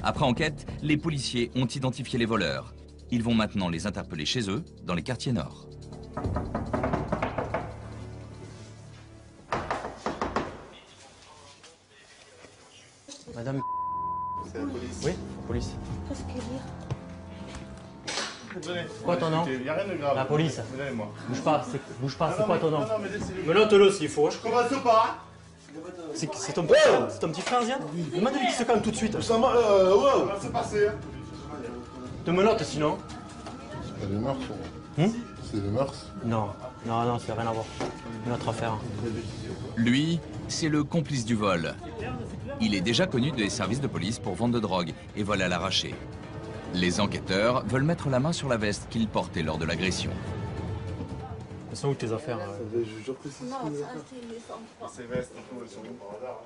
Après enquête, les policiers ont identifié les voleurs. Ils vont maintenant les interpeller chez eux, dans les quartiers nord. Madame... C'est la police. Oui, police. Qu'est-ce qu'il dit? Quoi ton nom? Il n'y a rien de grave. La police. Donnez-moi. Bouge pas, c'est quoi ton nom? Non, mais laissez-le. Mais note-le s'il faut. Je commence pas. C'est ton petit frère, Ziad? Demande-lui qu'il se calme tout de suite. Ça va, ouais, c'est passé. Te menottes sinon. C'est pas des mœurs, ça. C'est des mœurs? Non, ça n'a rien à voir. Une autre affaire. Lui, c'est le complice du vol. Il est déjà connu des services de police pour vente de drogue et vol à l'arraché. Les enquêteurs veulent mettre la main sur la veste qu'il portait lors de l'agression. Elles sont où tes affaires? Je vous jure que c'est ici. Ces vestes, elles sont où par hasard?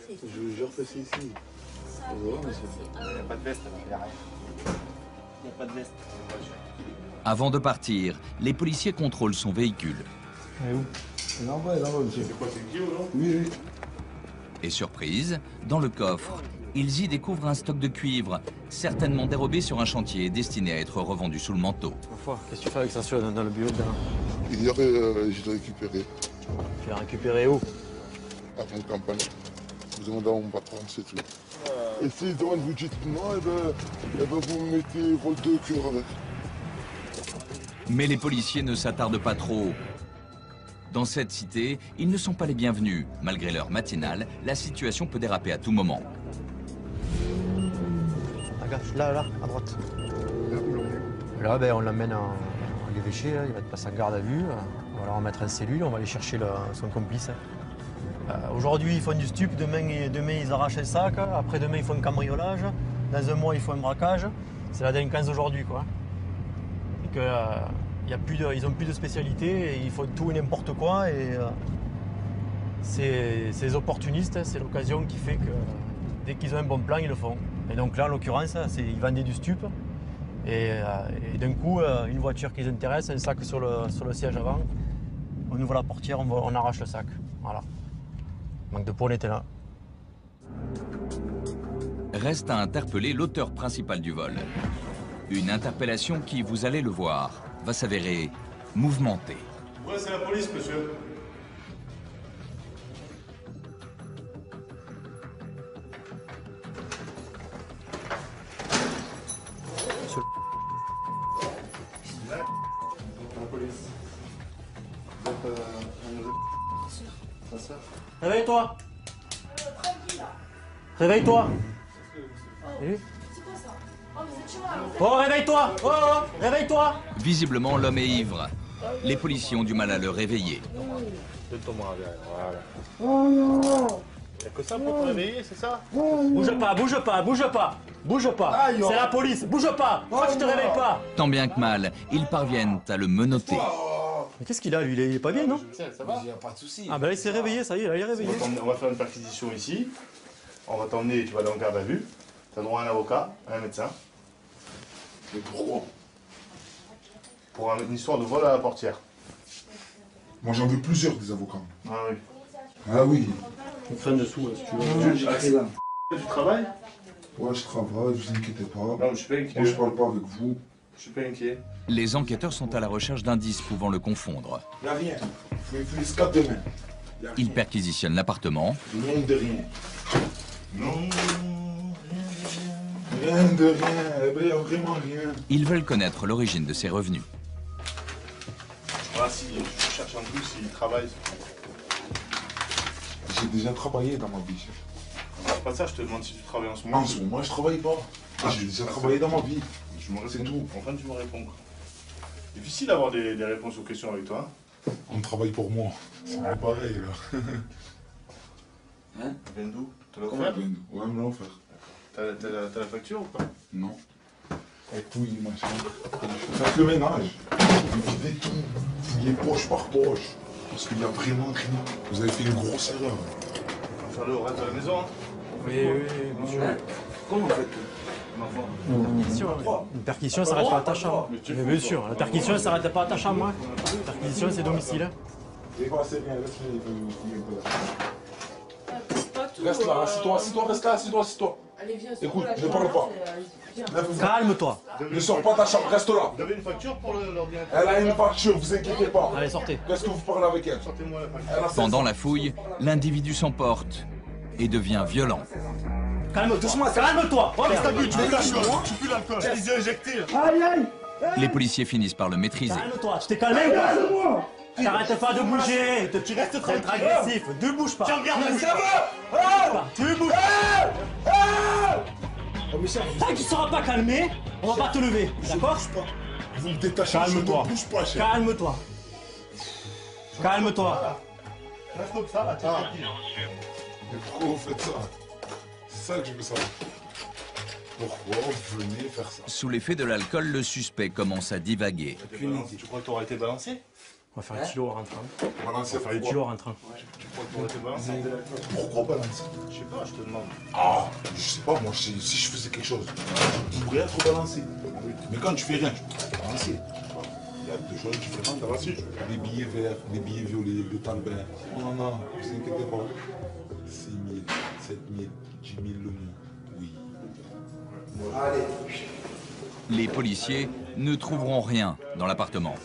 Je vous jure que c'est ici. Il n'y a pas de veste, il n'y a rien. Il n'y a pas de veste. Avant de partir, les policiers contrôlent son véhicule. Elle est où? Elle est en bas, monsieur. C'est quoi, c'est Guillaume, non? Oui. Et surprise, dans le coffre, ils y découvrent un stock de cuivre, certainement dérobé sur un chantier destiné à être revendu sous le manteau. Qu'est-ce que tu fais avec ça dans le bureau de... Hier, je l'ai récupéré. Tu l'as récupéré où? À ton campagne. Vous demandez à mon patron, c'est tout. Et si vous dites non, vous me mettez rôle de cœur avec. Mais les policiers ne s'attardent pas trop. Dans cette cité, ils ne sont pas les bienvenus. Malgré l'heure matinale, la situation peut déraper à tout moment. Là, à droite. Là, ben, on l'emmène en évêché, il va être passé en garde à vue. On va le remettre en cellule, on va aller chercher son complice. Aujourd'hui, ils font du stup, demain, ils arrachent le sac, après-demain, ils font un cambriolage, dans un mois, ils font un braquage. C'est la délinquance d'aujourd'hui, quoi. Et que, ils n'ont plus de spécialité, et ils font tout et n'importe quoi. Et c'est les opportunistes, c'est l'occasion qui fait que dès qu'ils ont un bon plan, ils le font. Et donc là, en l'occurrence, ils vendaient du stup. Et d'un coup, une voiture qui les intéresse, un sac sur le siège avant, on ouvre la portière, on arrache le sac. Voilà. Manque de peau, on était là. Reste à interpeller l'auteur principal du vol. Une interpellation qui, vous allez le voir, va s'avérer mouvementée. Ouais, c'est la police, monsieur. Réveille-toi. Réveille-toi. Oh, réveille-toi. Oh, réveille-toi. Visiblement, l'homme est ivre. Les policiers ont du mal à le réveiller. Donne-toi-moi voilà. Oh non. Y'a que ça pour te réveiller, c'est ça? Bouge pas, bouge pas, bouge pas. Bouge pas. C'est la police. Bouge pas. Pourquoi tu te réveilles pas? Tant bien que mal, ils parviennent à le menotter. Mais qu'est-ce qu'il a, lui? Il est pas bien, non? Ça va? Il n'y a pas de souci. Ah ben là, il s'est réveillé, ça y est, là, il est réveillé. On va faire une perquisition ici. On va t'emmener, tu vas aller en garde à vue. Tu as droit à un avocat, à un médecin. Mais pourquoi? Pour une histoire de vol à la portière. Moi j'en veux plusieurs des avocats. Ah oui. Ah oui. On freine dessous, si tu veux. Tu travailles? Ouais, je travaille, vous inquiétez pas. Non, je suis pas inquiet. Moi je parle pas avec vous. Je suis pas inquiet. Les enquêteurs sont à la recherche d'indices pouvant le confondre. Y'a rien. Faut une escape demain. Ils perquisitionnent l'appartement. Non de rien. Non. Rien de rien. Y'a vraiment rien. Ils veulent connaître l'origine de ses revenus. Voilà, si je cherche un plus, s'il travaille. J'ai déjà travaillé dans ma vie. C'est pas ça, je te demande si tu travailles en ce moment. En ce moment, je travaille pas. J'ai déjà travaillé dans ma vie. C'est tout. Enfin, tu me réponds. Difficile d'avoir des réponses aux questions avec toi. On travaille pour moi. C'est pas pareil là. Hein? Viens d'où? T'as Comment l'offert? Ouais, me l'a offert. T'as la facture ou pas? Non. Et couilles, machin. Faites le ménage. Vous videz tout. Fouillez poche par poche. Parce qu'il y a vraiment rien. Vous avez fait une grosse erreur. On va faire le reste de la maison. Hein. Oui, monsieur. Comment vous faites? Une perquisition, ça s'arrête pas à ta chambre. Mais bien sûr, la perquisition, ça s'arrête pas à ta chambre. Hein. La perquisition, c'est domicile. C'est quoi, c'est bien, laisse-le, il veut fouiller un peu là. Reste là, assis-toi, reste là, assis-toi. Allez, viens, écoute, ne parle pas. Calme-toi. Ne sors pas de ta chambre, reste là. Vous avez une facture pour l'ordinateur? Elle a une facture, vous inquiétez pas. Allez, sortez. Qu'est-ce que vous parlez avec elle? Sortez-moi la facture. Pendant la fouille, l'individu s'emporte et devient violent. Calme-toi, calme-toi. Oh, mais t'abuses, tu dégages là. Tu pues l'alcool. J'ai les yeux injectés. Aïe, aïe. Les policiers finissent par le maîtriser. Calme-toi, tu t'es calmé ou pas? T'arrêtes pas de bouger. Tu restes très agressif. Ne bouge pas. Tu regardes ça va. Tu bouges. Tant que tu seras pas calmé, on va pas te lever. D'accord? Vous me détachez, Calme-toi. je ne bouge pas, chef. Calme-toi. Calme-toi. Reste comme ça, là, t'es tranquille. Mais pourquoi vous faites ça? C'est ça que je veux savoir. Pourquoi vous venez faire ça? Sous l'effet de l'alcool, le suspect commence à divaguer. Tu crois que t'aurais été balancé? On va faire un kilo en rentrant. Balancer, On va faire un kilo en rentrant. Tu crois que t'aurais été balancé? Pourquoi balancer? Je sais pas, je te demande. Ah, je sais pas, moi, si je faisais quelque chose, tu pourrais être balancé. Mais quand tu fais rien, tu peux être balancé. Il y a deux choses différentes. Les billets verts, les billets violets, le talbert. Non, non, non, ne vous inquiétez pas. 6 000, 7 000, 10 000 le mois. Oui. Allez. Les policiers ne trouveront rien dans l'appartement.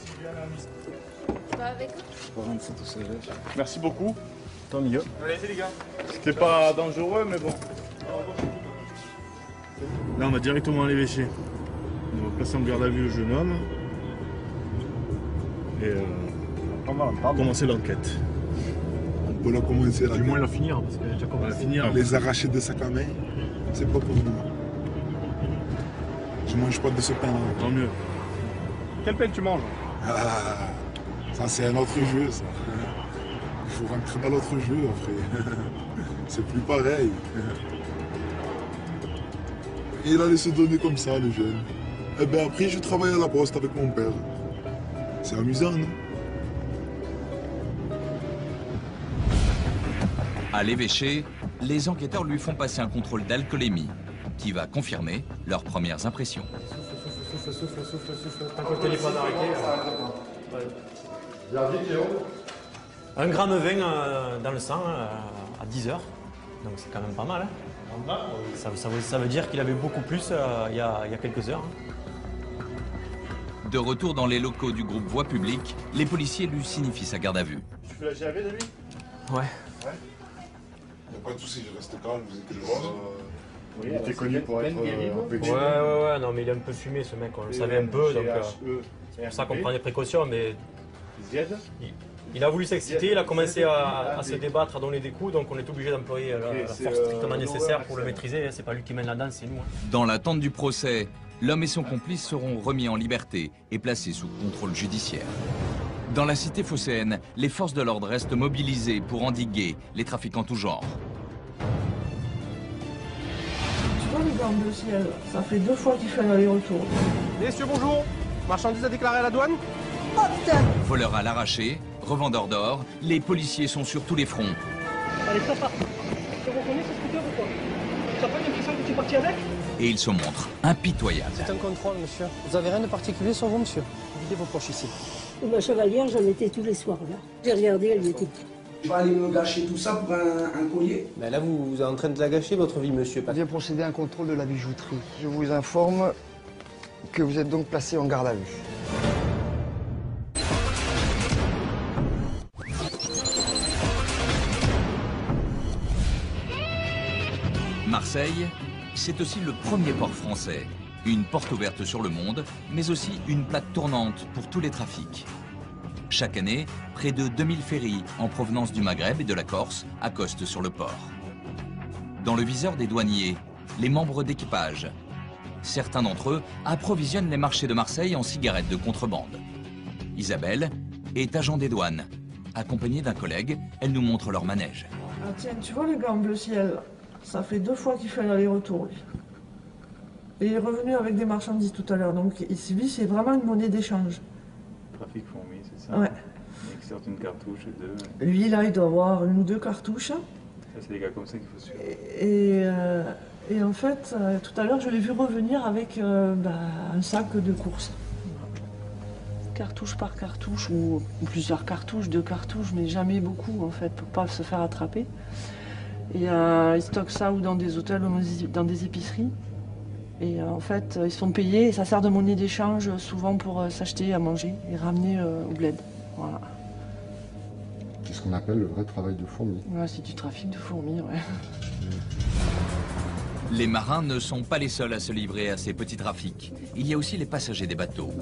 Tu vas avec eux? Merci beaucoup. Tant mieux. Allez-y les gars. C'était pas dangereux, mais bon. Là, on va directement à l'évêché. On va passer en garde à vue le jeune homme. et commencer l'enquête. On peut la commencer là. Du moins la finir, parce qu'elle a déjà commencé. Les arracher de sac à main, c'est pas pour nous. Je mange pas de ce pain-là. Tant mieux. Quel pain tu manges? Ah, ça c'est un autre jeu, ça. Il faut rentrer dans l'autre jeu, après. C'est plus pareil. Et il allait se donner comme ça, le jeune. Et bien après, je travaille à la poste avec mon père. C'est amusant, non? À l'évêché, les enquêteurs lui font passer un contrôle d'alcoolémie qui va confirmer leurs premières impressions. Tant que le téléphone arrêté. 1 gramme 20 dans le sang à 10 heures. Donc c'est quand même pas mal. Hein. Ça veut dire qu'il avait beaucoup plus il y a quelques heures. Hein. De retour dans les locaux du groupe Voie Publique, les policiers lui signifient sa garde à vue. Tu fais la GAV, David? Ouais. Il n'y a pas de souci, je reste calme, vous êtes le rose. Oui, il était connu pour être Ouais, non, mais il est un peu fumé ce mec, on le savait un peu, donc c'est pour ça qu'on prend des précautions, mais il a voulu s'exciter, il a commencé à se débattre, à donner des coups, donc on est obligé d'employer la force strictement nécessaire pour le maîtriser, c'est pas lui qui mène la danse, c'est nous. Hein. Dans l'attente du procès, l'homme et son complice seront remis en liberté et placés sous contrôle judiciaire. Dans la cité phocéenne, les forces de l'ordre restent mobilisées pour endiguer les trafics en tout genre. Les gants de ciel, ça fait 2 fois qu'il fait un aller-retour. Messieurs, bonjour. Marchandise à déclarer à la douane? Oh putain! Voleurs à l'arraché, revendeurs d'or, les policiers sont sur tous les fronts. Allez, ça part. Tu reconnais ce scooter ou quoi? Tu n'as pas l'impression que tu es parti avec? Et ils se montrent impitoyables. C'est un contrôle, monsieur. Vous avez rien de particulier sur vous, monsieur? Videz vos poches ici. Ma chevalière, j'en étais tous les soirs là. J'ai regardé, elle y était. Je vais aller me gâcher tout ça pour un collier. Mais là, vous êtes en train de la gâcher, votre vie, monsieur. On vient procéder à un contrôle de la bijouterie. Je vous informe que vous êtes donc placé en garde à vue. Marseille, c'est aussi le premier port français. Une porte ouverte sur le monde, mais aussi une plaque tournante pour tous les trafics. Chaque année, près de 2000 ferries en provenance du Maghreb et de la Corse accostent sur le port. Dans le viseur des douaniers, les membres d'équipage. Certains d'entre eux approvisionnent les marchés de Marseille en cigarettes de contrebande. Isabelle est agent des douanes. Accompagnée d'un collègue, elle nous montre leur manège. Ah tiens, tu vois le gant bleu ciel, ça fait 2 fois qu'il fait un aller-retour, lui. Et il est revenu avec des marchandises tout à l'heure, donc lui, c'est vraiment une monnaie d'échange. Trafic fourmi, c'est ça? Ouais. Il sort une cartouche et 2. Lui, là, il doit avoir 1 ou 2 cartouches. Ça, c'est des gars comme ça qu'il faut suivre. Et en fait, tout à l'heure, je l'ai vu revenir avec un sac de course. Cartouche par cartouche, ou plusieurs cartouches, 2 cartouches, mais jamais beaucoup, en fait, pour pas se faire attraper. Et ils stockent ça ou dans des hôtels ou dans des épiceries. Et en fait, ils sont payés et ça sert de monnaie d'échange souvent pour s'acheter à manger et ramener au bled. Voilà. C'est ce qu'on appelle le vrai travail de fourmi. Ouais, c'est du trafic de fourmis, ouais. Les marins ne sont pas les seuls à se livrer à ces petits trafics. Il y a aussi les passagers des bateaux.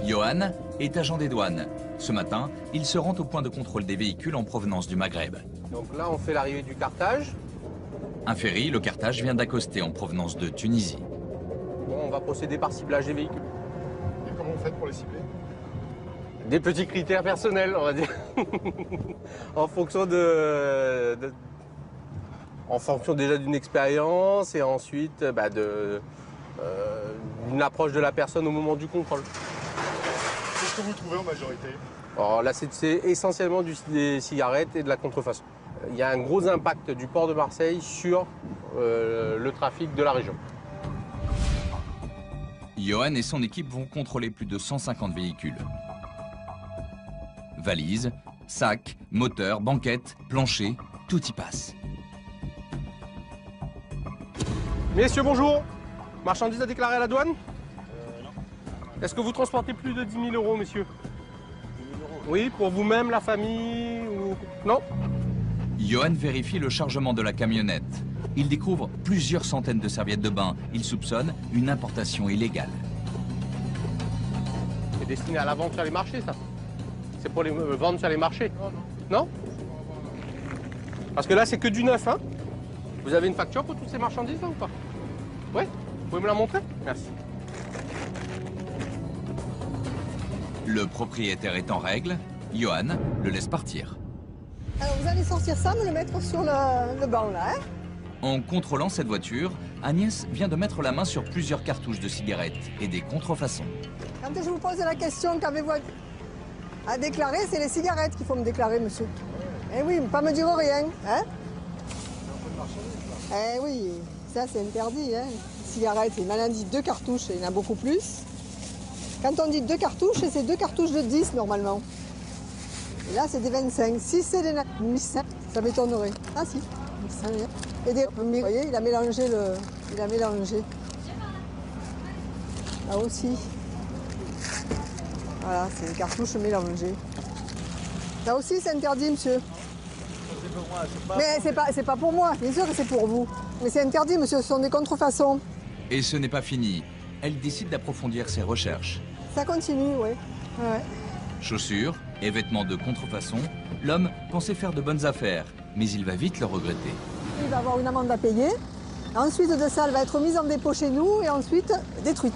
Johan est agent des douanes. Ce matin, il se rend au point de contrôle des véhicules en provenance du Maghreb. Donc là, on fait l'arrivée du Carthage. Un ferry, le Carthage, vient d'accoster en provenance de Tunisie. Bon, on va procéder par ciblage des véhicules. Et comment vous faites pour les cibler? Des petits critères personnels, on va dire. En fonction en fonction déjà d'une expérience et ensuite d'une approche de la personne au moment du contrôle. Qu'est-ce que vous trouvez en majorité? Alors là, c'est essentiellement des cigarettes et de la contrefaçon. Il y a un gros impact du port de Marseille sur le trafic de la région. Johan et son équipe vont contrôler plus de 150 véhicules. Valises, sacs, moteurs, banquettes, planchers, tout y passe. Messieurs, bonjour. Marchandises à déclarer à la douane? Non. Est-ce que vous transportez plus de 10 000 euros, messieurs? 10 000 euros? Oui, pour vous-même, la famille ou... Non? Johan vérifie le chargement de la camionnette. Il découvre plusieurs centaines de serviettes de bain. Il soupçonne une importation illégale. C'est destiné à la vente sur les marchés, ça. C'est pour les vendre sur les marchés. Non? Parce que là, c'est que du neuf, hein? Vous avez une facture pour toutes ces marchandises, là, ou pas? Oui? Vous pouvez me la montrer? Merci. Le propriétaire est en règle, Johan le laisse partir. Alors vous allez sortir ça, me le mettre sur le banc là, hein? En contrôlant cette voiture, Agnès vient de mettre la main sur plusieurs cartouches de cigarettes et des contrefaçons. Quand je vous pose la question qu'avez-vous à déclarer, c'est les cigarettes qu'il faut me déclarer, monsieur. Eh oui, pas me dire rien, hein? Eh oui, ça c'est interdit, hein? Cigarettes, c'est une maladie, 2 cartouches, il y en a beaucoup plus. Quand on dit 2 cartouches, c'est 2 cartouches de 10 normalement. Et là, c'est des 25. Si c'est des 1500, ça m'étonnerait. Ah si. Et des... Vous voyez, il a mélangé le... Il a mélangé. Là aussi. Voilà, c'est une cartouche mélangée. Là aussi, c'est interdit, monsieur. Mais c'est pas pour moi, bien sûr que c'est pour vous. Mais c'est interdit, monsieur, ce sont des contrefaçons. Et ce n'est pas fini. Elle décide d'approfondir ses recherches. Ça continue, oui. Ouais. Chaussures et vêtements de contrefaçon, l'homme pensait faire de bonnes affaires, mais il va vite le regretter. Il va avoir une amende à payer. Ensuite de ça, elle va être mise en dépôt chez nous et ensuite détruite.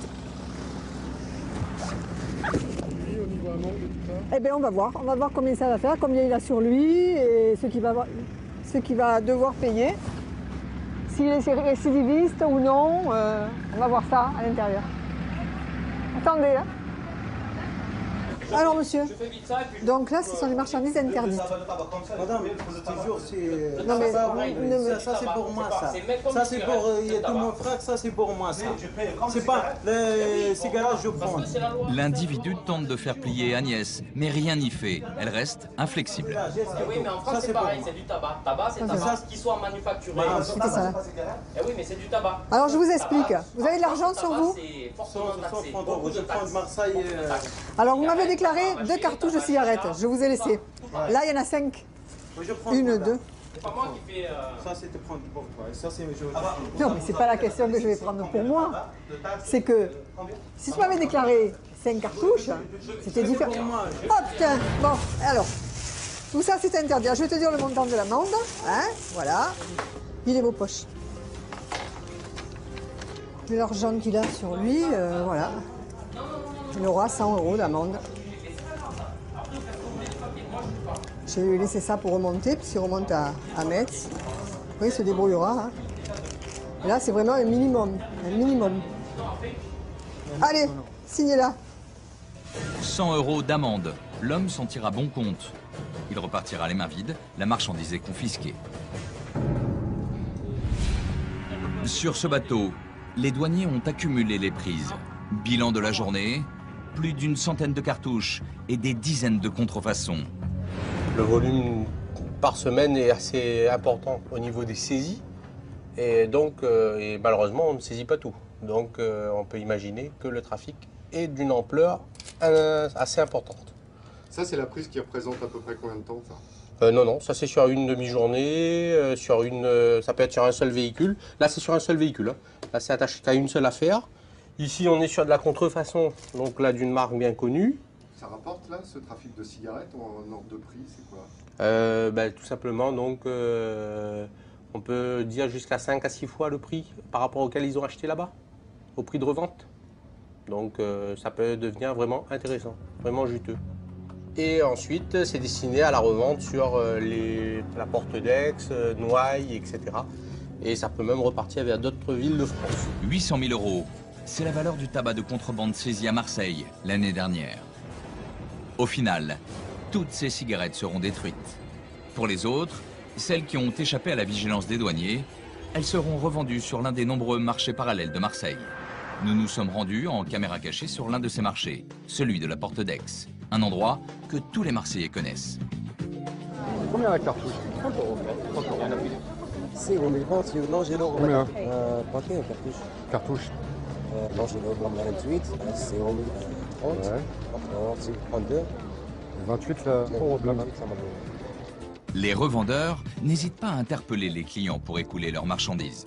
Eh bien, on va voir combien ça va faire, combien il a sur lui et ce qu'il va devoir payer. S'il est récidiviste ou non, on va voir ça à l'intérieur. Attendez, hein. Alors, monsieur, donc là, ce sont les marchandises interdites. Madame, toujours, c'est... Non, mais... Ça, c'est pour moi, ça. Ça, c'est pour tout mon frère, ça, c'est pour moi, ça. C'est pas les cigarettes, je prends. L'individu tente de faire plier Agnès, mais rien n'y fait. Elle reste inflexible. Oui, mais en France, c'est pareil, c'est du tabac. Tabac, c'est tabac qui soit manufacturé. C'était ça. Eh oui, mais c'est du tabac. Alors, je vous explique. Vous avez de l'argent sur vous? Alors, vous m'avez déclaré 2 cartouches de cigarettes. Je vous ai laissé. Là, il y en a 5. 1, 2. C'est pas moi qui fais... Ça, c'est de prendre pour toi. Et ça, c'est... Non, mais c'est pas la question que je vais prendre pour moi. C'est que si tu m'avais déclaré 5 cartouches, c'était différent. Oh putain. Bon, alors, tout ça, c'est interdit. Je vais te dire le montant de l'amende. Hein, voilà. Il est vos poches. Et l'argent qu'il a sur lui, voilà. Il aura 100 € d'amende. Je vais lui laisser ça pour remonter, puisqu'il remonte à Metz. Oui, il se débrouillera. Hein. Et là, c'est vraiment un minimum. Un minimum. Allez, signez-la. 100 € d'amende. L'homme s'en tire à bon compte. Il repartira les mains vides, la marchandise est confisquée. Sur ce bateau, les douaniers ont accumulé les prises. Bilan de la journée, plus d'une centaine de cartouches et des dizaines de contrefaçons. Le volume par semaine est assez important au niveau des saisies. Et donc, malheureusement, on ne saisit pas tout. Donc, on peut imaginer que le trafic est d'une ampleur assez importante. Ça, c'est la prise qui représente à peu près combien de temps, ça? Non, ça c'est sur une demi-journée, ça peut être sur un seul véhicule. Là, c'est sur un seul véhicule. Hein. Là, c'est attaché à une seule affaire. Ici, on est sur de la contrefaçon, donc là, d'une marque bien connue. Ça rapporte, là, ce trafic de cigarettes en ordre de prix, c'est quoi? Tout simplement, donc, on peut dire jusqu'à 5 à 6 fois le prix par rapport auquel ils ont acheté là-bas, au prix de revente. Donc, ça peut devenir vraiment intéressant, vraiment juteux. Et ensuite, c'est destiné à la revente sur la Porte d'Aix, Noailles, etc. Et ça peut même repartir vers d'autres villes de France. 800 000 €, c'est la valeur du tabac de contrebande saisi à Marseille l'année dernière. Au final, toutes ces cigarettes seront détruites. Pour les autres, celles qui ont échappé à la vigilance des douaniers, elles seront revendues sur l'un des nombreux marchés parallèles de Marseille. Nous nous sommes rendus en caméra cachée sur l'un de ces marchés, celui de la Porte d'Aix. Un endroit que tous les Marseillais connaissent. Combien la cartouche? 30 €. 30 €. C'est au milieu, c'est l'angelo. Combien? Paquet en cartouche. Cartouche? L'angelo, 28, c'est au milieu. 30, c'est 32. 28, là, Les revendeurs n'hésitent pas à interpeller les clients pour écouler leurs marchandises.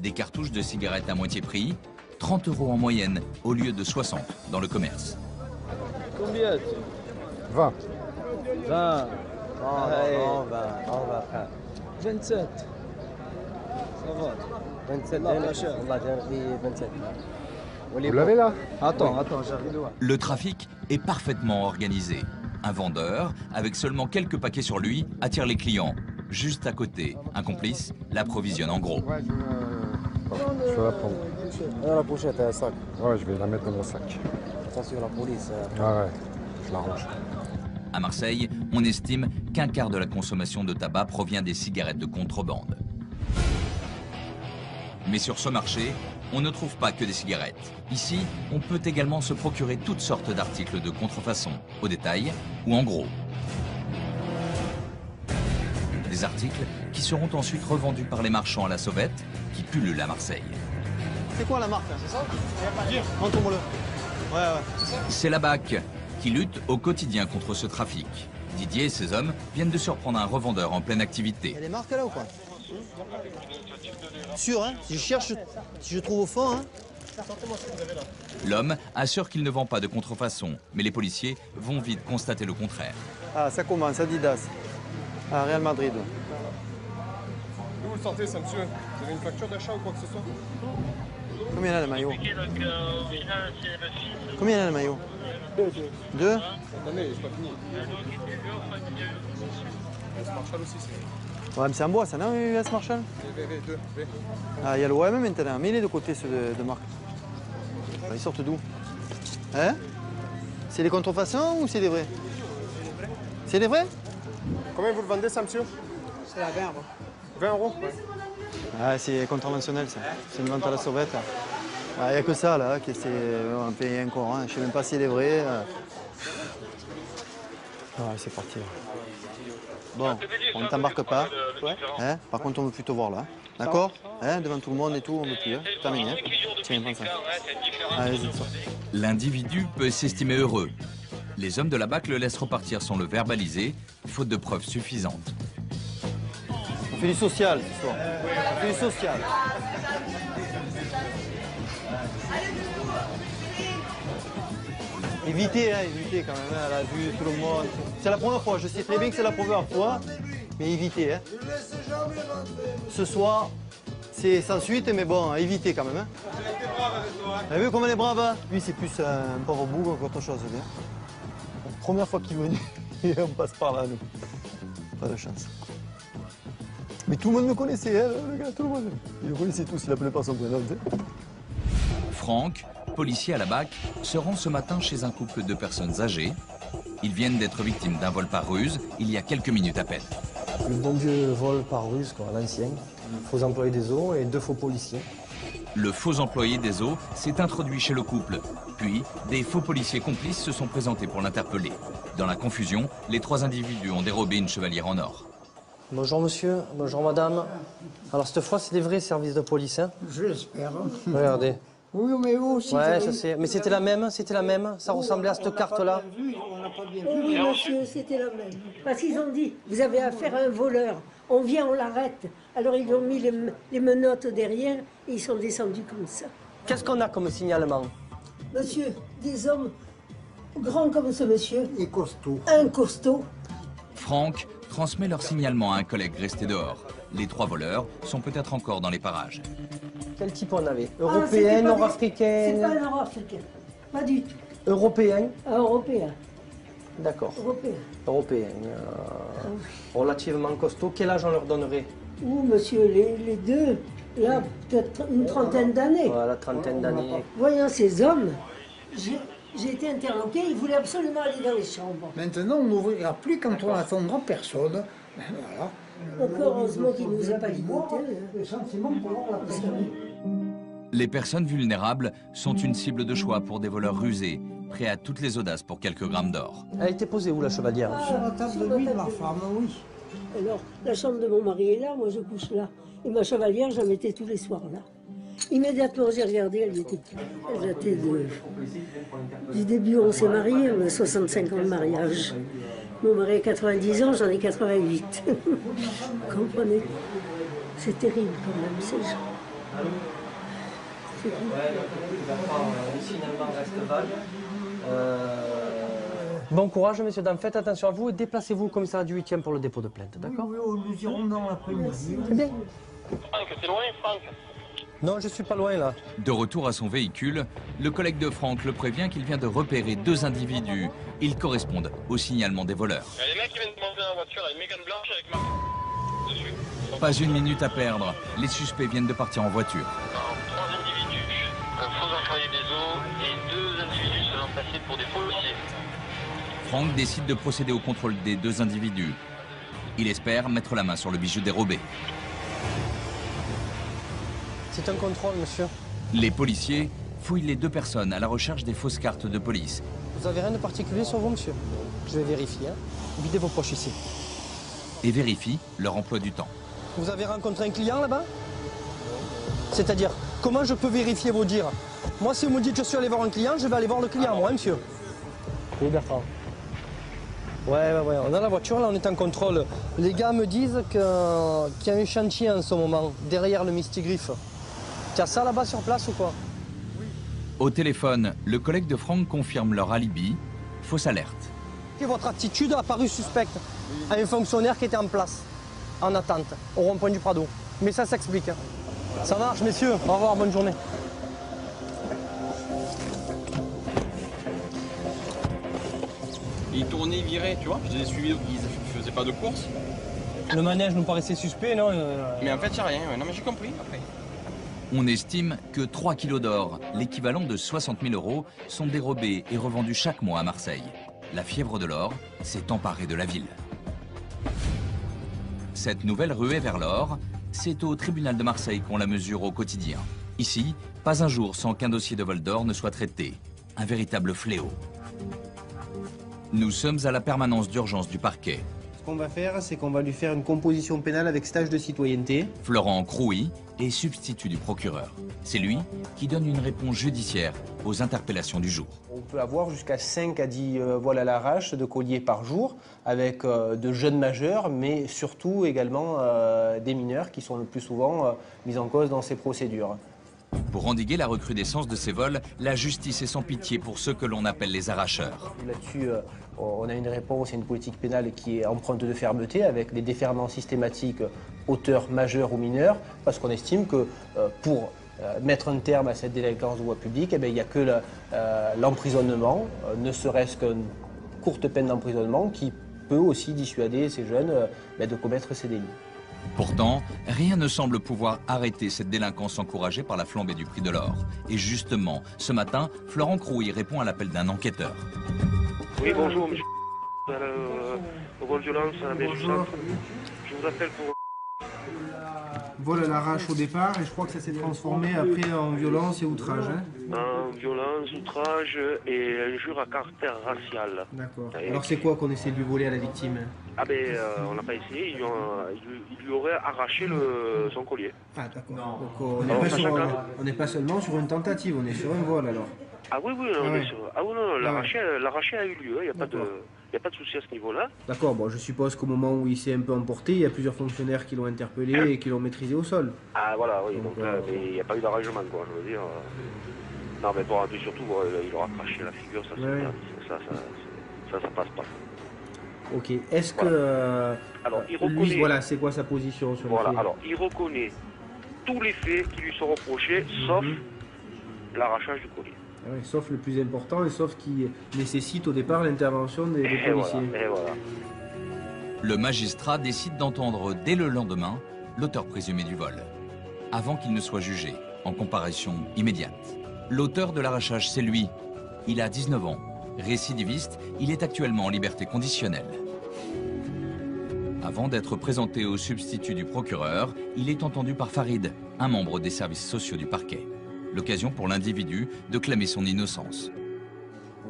Des cartouches de cigarettes à moitié prix, 30 € en moyenne au lieu de 60 dans le commerce. Combien 20. 20. Allez. On va faire. 27. Ça va. 27. Là, pas cher. là, 27. Vous l'avez là? Attends, j'arrive de voir. Le trafic est parfaitement organisé. Un vendeur, avec seulement quelques paquets sur lui, attire les clients. Juste à côté, un complice l'approvisionne en gros. Ouais, je vais la prendre. La pochette, un sac. Ouais, je vais la mettre dans mon sac. Attention, la police. Ouais, je l'arrange. À Marseille, on estime qu'un quart de la consommation de tabac provient des cigarettes de contrebande. Mais sur ce marché, on ne trouve pas que des cigarettes. Ici, on peut également se procurer toutes sortes d'articles de contrefaçon, au détail ou en gros. Des articles qui seront ensuite revendus par les marchands à la sauvette qui pullulent à Marseille. C'est quoi la marque? C'est ça? Montre-moi-le. Ouais. C'est la BAC qui lutte au quotidien contre ce trafic. Didier et ses hommes viennent de surprendre un revendeur en pleine activité. Il y a des marques là ou quoi? Sûr, hein? Si je cherche, si je trouve au fond, hein? L'homme assure qu'il ne vend pas de contrefaçon, mais les policiers vont vite constater le contraire. Ah, ça commence, Adidas. Ah, Real Madrid. D'où vous le sortez ça, monsieur? Vous avez une facture d'achat ou quoi que ce soit? Combien là le maillot? Combien là le maillot? 2. Attendez, c'est pas fini. S Marshall aussi, c'est. Ouais, mais c'est en bois, ça, non, US Marshall? V2. Ah, il y a le OM maintenant, mais il est de côté, ceux de marque. Ils sortent d'où? Hein? C'est des contrefaçons ou c'est des vrais? C'est des vrais? Combien vous le vendez, ça, monsieur? C'est la 20 euros. 20 euros? Ouais. Ah, c'est conventionnel, ça. C'est une vente à la sauvette. Il n'y a que ça, là, qui c'est... On paye encore, hein. Je ne sais même pas s'il est vrai. Ah, c'est parti. Bon, on ne t'embarque pas. Hein? Par contre, on ne veut plus te voir, là. D'accord? Hein? Devant tout le monde et tout, on ne veut plus. Hein? Terminé. Hein? Tiens, prends ça. Allez, sors. L'individu peut s'estimer heureux. Les hommes de la BAC le laissent repartir sans le verbaliser, faute de preuves suffisantes. On fait du social ce soir. On fait du social. Évitez quand même, hein, à la vue, tout le monde. C'est la première fois, je sais très bien que c'est la première fois, mais évitez. Hein. Ce soir, c'est sans suite, mais bon, évitez quand même. Hein. Vous avez vu comment elle est brave, hein? Lui, c'est plus un pauvre bougre qu'autre chose. Bien. Première fois qu'il venait, et on passe par là, nous. Pas de chance. Mais tout le monde me connaissait, hein, le gars, tout le monde. Il le connaissait tous, il appelait par son prénom. Franck, policier à la BAC, se rend ce matin chez un couple de personnes âgées. Ils viennent d'être victimes d'un vol par ruse il y a quelques minutes à peine. Le bon vieux vol par ruse, quoi, l'ancien. Faux employés des eaux et 2 faux policiers. Le faux employé des eaux s'est introduit chez le couple. Puis, des faux policiers complices se sont présentés pour l'interpeller. Dans la confusion, les 3 individus ont dérobé une chevalière en or. Bonjour monsieur, bonjour madame. Alors cette fois, c'est des vrais services de police, hein? Je l'espère. Regardez. Oui, mais vous aussi. Ouais, je sais. Mais c'était la même, ça ressemblait à cette carte-là. Oui, monsieur, c'était la même. Parce qu'ils ont dit, vous avez affaire à un voleur. On vient, on l'arrête. Alors ils ont mis les menottes derrière et ils sont descendus comme ça. Qu'est-ce qu'on a comme signalement? Monsieur, des hommes grands comme ce monsieur. Et costaud. Un costaud. Franck transmet leur signalement à un collègue resté dehors. Les 3 voleurs sont peut-être encore dans les parages. Quel type on avait? Européen, nord-africain? C'est pas un nord-africain. Pas du tout. Européen? Européen. D'accord. Européen. Européen. Relativement costaud. Quel âge on leur donnerait? Ouh, monsieur, les deux, là, peut-être une trentaine d'années. Voilà, trentaine d'années. Voyant ces hommes, j'ai été interloqué, ils voulaient absolument aller dans les chambres. Maintenant, on n'ouvrira plus quand on n'attendra personne. Voilà. Donc heureusement qu'il ne nous a pas ligoté. Les personnes vulnérables sont une cible de choix pour des voleurs rusés, prêts à toutes les audaces pour quelques grammes d'or. Elle était posée où, la chevalière? Sur la table de nuit de ma femme, oui. Alors, la chambre de mon mari est là, moi je couche là. Et ma chevalière, je la mettais tous les soirs là. Immédiatement, j'ai regardé, elle était du début, on s'est mariés, on a 65 ans de mariage. Mon mari a 90 ans, j'en ai 88. Vous comprenez? C'est terrible quand même, ces gens. Le signalement reste vague. Bon courage, messieurs, dames. Faites attention à vous et déplacez-vous au commissariat du 8e pour le dépôt de plainte, d'accord? Oui, nous irons dans l'après-midi. Très bien. Franck, c'est loin, Franck? Non, je suis pas loin, là. De retour à son véhicule, le collègue de Franck le prévient qu'il vient de repérer 2 individus. Ils correspondent au signalement des voleurs. Il y a des mecs qui viennent de monter dans la voiture, il y a une Mégane blanche avec marque dessus. Pas une minute à perdre. Les suspects viennent de partir en voiture. 3 individus, un faux employé des eaux et 2 individus se faisant passer pour des policiers. Franck décide de procéder au contrôle des 2 individus. Il espère mettre la main sur le bijou dérobé. C'est un contrôle, monsieur. Les policiers fouillent les 2 personnes à la recherche des fausses cartes de police. Vous avez rien de particulier sur vous, monsieur? Je vais vérifier. Hein. Videz vos poches ici. Et vérifient leur emploi du temps. Vous avez rencontré un client là-bas? C'est-à-dire, comment je peux vérifier vos dires? Moi, si vous me dites que je suis allé voir un client, je vais aller voir le client, moi, hein, monsieur. Oui, Bertrand. Ouais, on a la voiture, là, on est en contrôle. Les gars me disent qu'il y a un chantier en ce moment, derrière le Mistigriff. Tu as ça là-bas sur place ou quoi? Au téléphone, le collègue de Franck confirme leur alibi. Fausse alerte. Votre attitude a paru suspecte à un fonctionnaire qui était en place, en attente, au rond-point du Prado. Mais ça s'explique. Ça marche, messieurs. Au revoir, bonne journée. Ils tournaient, ils viraient, tu vois. Je les ai suivis, ils faisaient pas de course. Le manège nous paraissait suspect, non? Mais en fait, il n'y a rien. Ouais. Non, mais j'ai compris après. On estime que 3 kilos d'or, l'équivalent de 60 000 €, sont dérobés et revendus chaque mois à Marseille. La fièvre de l'or s'est emparée de la ville. Cette nouvelle ruée vers l'or, c'est au tribunal de Marseille qu'on la mesure au quotidien. Ici, pas un jour sans qu'un dossier de vol d'or ne soit traité. Un véritable fléau. Nous sommes à la permanence d'urgence du parquet. Ce qu'on va faire, c'est qu'on va lui faire une composition pénale avec stage de citoyenneté. Florent Crouy est substitut du procureur. C'est lui qui donne une réponse judiciaire aux interpellations du jour. On peut avoir jusqu'à 5 à 10 vols à l'arrache de colliers par jour, avec de jeunes majeurs, mais surtout également des mineurs qui sont le plus souvent mis en cause dans ces procédures. Pour endiguer la recrudescence de ces vols, la justice est sans pitié pour ceux que l'on appelle les arracheurs. Là-dessus, on a une réponse et une politique pénale qui est empreinte de fermeté, avec des déferlements systématiques auteurs majeurs ou mineurs, parce qu'on estime que pour mettre un terme à cette délinquance de voie publique, eh bien, il n'y a que l'emprisonnement, ne serait-ce qu'une courte peine d'emprisonnement, qui peut aussi dissuader ces jeunes de commettre ces délits. Pourtant, rien ne semble pouvoir arrêter cette délinquance encouragée par la flambée du prix de l'or. Et justement, ce matin, Florent Crouy répond à l'appel d'un enquêteur. Oui, bonjour, monsieur. Au vol violence à la mairie du centre. Je vous appelle pour... Vol à l'arrache au départ, et je crois que ça s'est transformé après en violence et outrage. Hein. En violence, outrage et injure à caractère racial. D'accord. Alors c'est quoi qu'on essaie de lui voler à la victime? Ah ben, on n'a pas essayé, il lui aurait arraché son collier. Ah d'accord. Donc on n'est pas seulement sur une tentative, on est sur un vol alors. Ah oui, on est sur... Ah oui, non, l'arraché a eu lieu, il n'y a pas de souci à ce niveau-là. D'accord, bon, je suppose qu'au moment où il s'est un peu emporté, il y a plusieurs fonctionnaires qui l'ont interpellé et qui l'ont maîtrisé au sol. Ah voilà, oui, donc mais il n'y a pas eu d'arrangement, quoi, je veux dire. Non, mais pour rentrer surtout, il aura craché la figure, ça passe pas. Ok, est-ce que alors, il reconnaît... lui, voilà, c'est quoi sa position sur le fait? Alors, il reconnaît tous les faits qui lui sont reprochés, sauf l'arrachage du collier. Oui, sauf le plus important et sauf qui nécessite au départ l'intervention des policiers. Voilà. Le magistrat décide d'entendre dès le lendemain l'auteur présumé du vol, avant qu'il ne soit jugé, en comparution immédiate. L'auteur de l'arrachage, c'est lui. Il a 19 ans. Récidiviste, il est actuellement en liberté conditionnelle. Avant d'être présenté au substitut du procureur, il est entendu par Farid, un membre des services sociaux du parquet. L'occasion pour l'individu de clamer son innocence.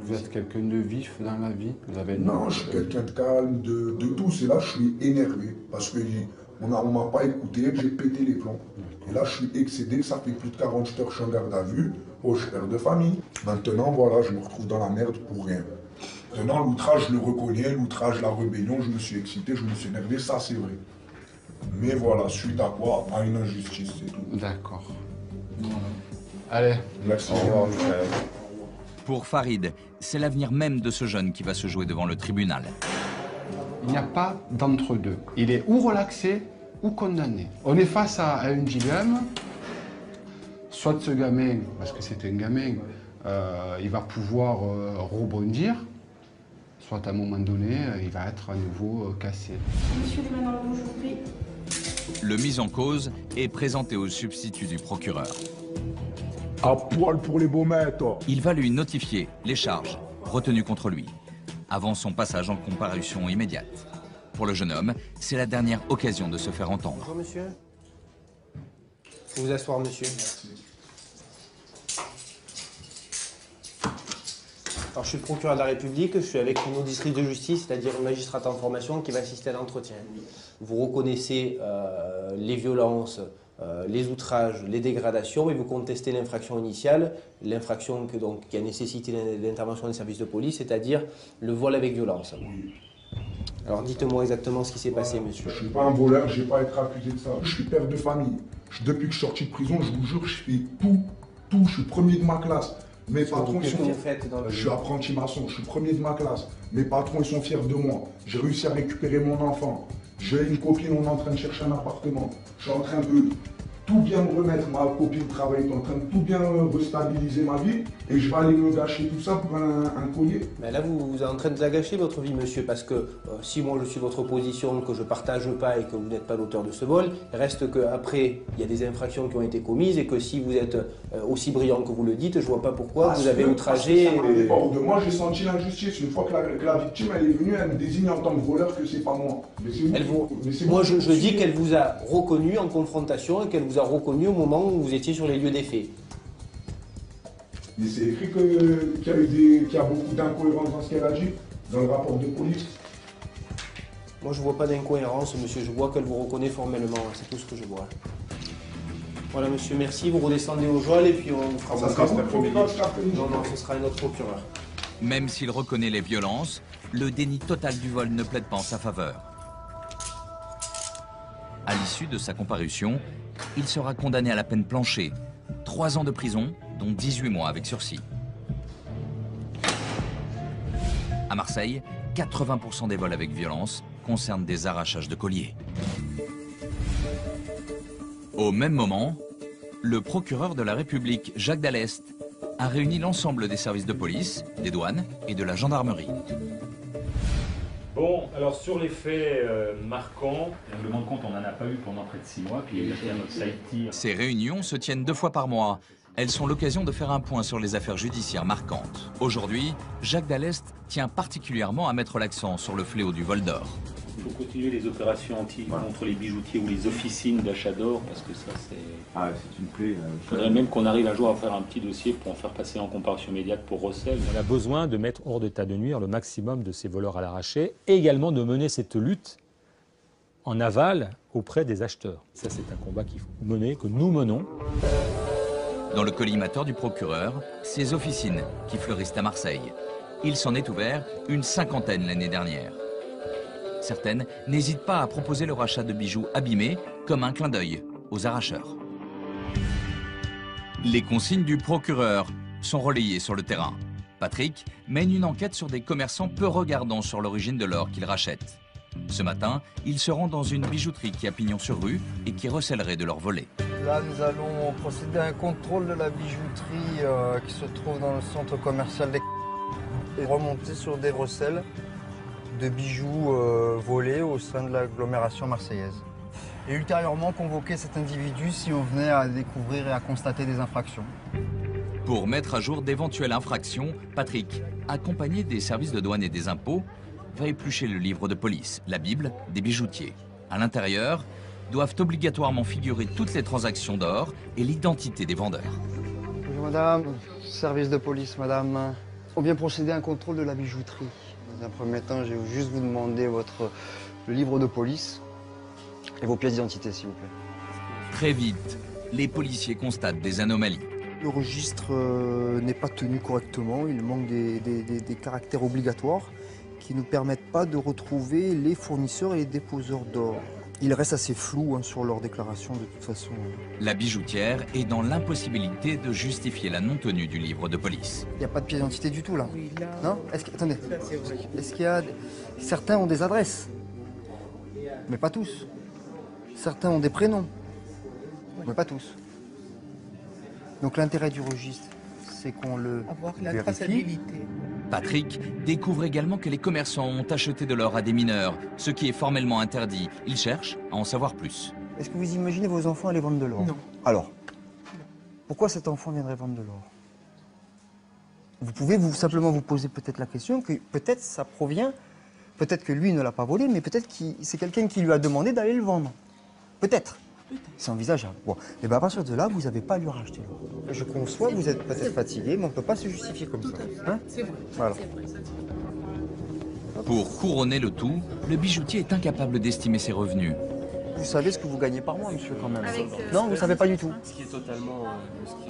Vous êtes quelqu'un de vif dans la vie? Non, je suis quelqu'un de calme, de douce. Et là, je suis énervé parce que on m'a pas écouté, j'ai pété les plombs. Et là, je suis excédé, ça fait plus de 48 heures que je suis en garde à vue, je suis père de famille. Maintenant, voilà, je me retrouve dans la merde pour rien. Maintenant, l'outrage, je le reconnais, l'outrage, la rébellion, je me suis excité, je me suis énervé, ça c'est vrai. Mais voilà, suite à quoi? À une injustice, c'est tout. D'accord. Allez, merci. Au revoir, Michael. Pour Farid, c'est l'avenir même de ce jeune qui va se jouer devant le tribunal. Il n'y a pas d'entre-deux. Il est ou relaxé ou condamné. On est face à un dilemme. Soit ce gamin, parce que c'est un gamin, il va pouvoir rebondir, soit à un moment donné, il va être à nouveau cassé. Monsieur le manant, bonjour. Le mis en cause est présenté au substitut du procureur. À poil pour les beaux maîtres. Il va lui notifier les charges retenues contre lui, avant son passage en comparution immédiate. Pour le jeune homme, c'est la dernière occasion de se faire entendre. Bonjour monsieur. Faut vous asseoir monsieur. Alors, je suis le procureur de la République, je suis avec une auditrice de justice, c'est-à-dire une magistrate en formation qui va assister à l'entretien. Vous reconnaissez les violences, les outrages, les dégradations, et vous contestez l'infraction initiale, l'infraction qui a nécessité l'intervention des services de police, c'est-à-dire le vol avec violence. Alors dites-moi exactement ce qui s'est passé, monsieur. Je ne suis pas un voleur, je ne vais pas être accusé de ça. Je suis père de famille. Depuis que je suis sorti de prison, je vous jure, je fais tout. Je suis premier de ma classe. Mes patrons, ils sont... Je suis apprenti maçon, je suis premier de ma classe. Mes patrons, ils sont fiers de moi. J'ai réussi à récupérer mon enfant. J'ai une copine, on est en train de chercher un appartement. Je suis en train de tout bien me remettre. Ma copine travaille, est en train de tout bien restabiliser ma vie. Et je vais aller me gâcher tout ça pour un collier. Mais là, vous êtes en train de la gâcher, votre vie, monsieur, parce que si moi je suis votre position, que je ne partage pas et que vous n'êtes pas l'auteur de ce vol, reste qu'après, il y a des infractions qui ont été commises et que si vous êtes aussi brillant que vous le dites, je ne vois pas pourquoi vous avez outragé... De moi, j'ai senti l'injustice. Une fois que la victime elle est venue, elle me désigne en tant que voleur que c'est pas moi. Mais vous. Moi, je dis qu'elle vous a reconnu en confrontation et qu'elle vous a reconnu au moment où vous étiez sur les lieux des faits. Mais c'est écrit qu'il y a beaucoup d'incohérences dans ce qu'elle a dit, dans le rapport de police. Moi, je ne vois pas d'incohérence, monsieur. Je vois qu'elle vous reconnaît formellement. C'est tout ce que je vois. Voilà, monsieur, merci. Vous redescendez au joie et puis on vous fera... Ça sera votre procureur cet après-midi. Non, ce sera un autre procureur. Même s'il reconnaît les violences, le déni total du vol ne plaide pas en sa faveur. À l'issue de sa comparution, il sera condamné à la peine planchée. 3 ans de prison, dont 18 mois avec sursis. À Marseille, 80% des vols avec violence concernent des arrachages de colliers. Au même moment, le procureur de la République, Jacques Dallest, a réuni l'ensemble des services de police, des douanes et de la gendarmerie. Bon, alors sur les faits marquants, le règlement de compte, on n'en a pas eu pendant près de 6 mois, puis il y a eu notre site. Ces réunions se tiennent 2 fois par mois. Elles sont l'occasion de faire un point sur les affaires judiciaires marquantes. Aujourd'hui, Jacques Dallest tient particulièrement à mettre l'accent sur le fléau du vol d'or. Il faut continuer les opérations contre les bijoutiers ou les officines d'achat d'or, parce que ça c'est... Ah, c'est une plaie. Il faudrait même qu'on arrive un jour à faire un petit dossier pour en faire passer en comparution immédiate pour recel. On a besoin de mettre hors d'état de nuire le maximum de ces voleurs à l'arraché et également de mener cette lutte en aval auprès des acheteurs. Ça, c'est un combat qu'il faut mener, que nous menons. Dans le collimateur du procureur, ces officines qui fleurissent à Marseille. Il s'en est ouvert une 50aine l'année dernière. Certaines n'hésitent pas à proposer le rachat de bijoux abîmés comme un clin d'œil aux arracheurs. Les consignes du procureur sont relayées sur le terrain. Patrick mène une enquête sur des commerçants peu regardants sur l'origine de l'or qu'ils rachètent. Ce matin, il se rend dans une bijouterie qui a pignon sur rue et qui recèlerait de l'or volé. Là, nous allons procéder à un contrôle de la bijouterie qui se trouve dans le centre commercial des et remonter sur des recels de bijoux volés au sein de l'agglomération marseillaise. Et ultérieurement convoquer cet individu si on venait à découvrir et à constater des infractions. Pour mettre à jour d'éventuelles infractions, Patrick, accompagné des services de douane et des impôts, va éplucher le livre de police, la Bible des bijoutiers. À l'intérieur, doivent obligatoirement figurer toutes les transactions d'or et l'identité des vendeurs. Bonjour madame, service de police madame. On vient procéder à un contrôle de la bijouterie. Dans un premier temps, je vais juste vous demander le livre de police et vos pièces d'identité s'il vous plaît. Très vite, les policiers constatent des anomalies. Le registre n'est pas tenu correctement, il manque des caractères obligatoires qui ne permettent pas de retrouver les fournisseurs et les déposeurs d'or. Il reste assez flou sur leur déclaration de toute façon. La bijoutière est dans l'impossibilité de justifier la non-tenue du livre de police. Il n'y a pas de pièce d'identité du tout là. Non? Attendez. Est-ce qu'il y a... Certains ont des adresses, mais pas tous. Certains ont des prénoms, mais pas tous. Donc l'intérêt du registre, c'est qu'on le vérifie. Patrick découvre également que les commerçants ont acheté de l'or à des mineurs, ce qui est formellement interdit. Il cherche à en savoir plus. Est-ce que vous imaginez vos enfants aller vendre de l'or? Non. Alors, pourquoi cet enfant viendrait vendre de l'or? Vous pouvez simplement vous poser peut-être la question que peut-être ça provient, peut-être que lui ne l'a pas volé, mais peut-être que c'est quelqu'un qui lui a demandé d'aller le vendre. Peut-être. C'est envisageable. Bon, et bien à partir de là, vous n'avez pas à lui racheter l'or. Je conçois, vous êtes peut-être fatigué, mais on ne peut pas se justifier comme ça. Hein? C'est vrai. Voilà. Pour couronner le tout, le bijoutier est incapable d'estimer ses revenus. Vous savez ce que vous gagnez par mois, monsieur, quand même? Non, vous ne savez pas du tout. Ce qui est totalement...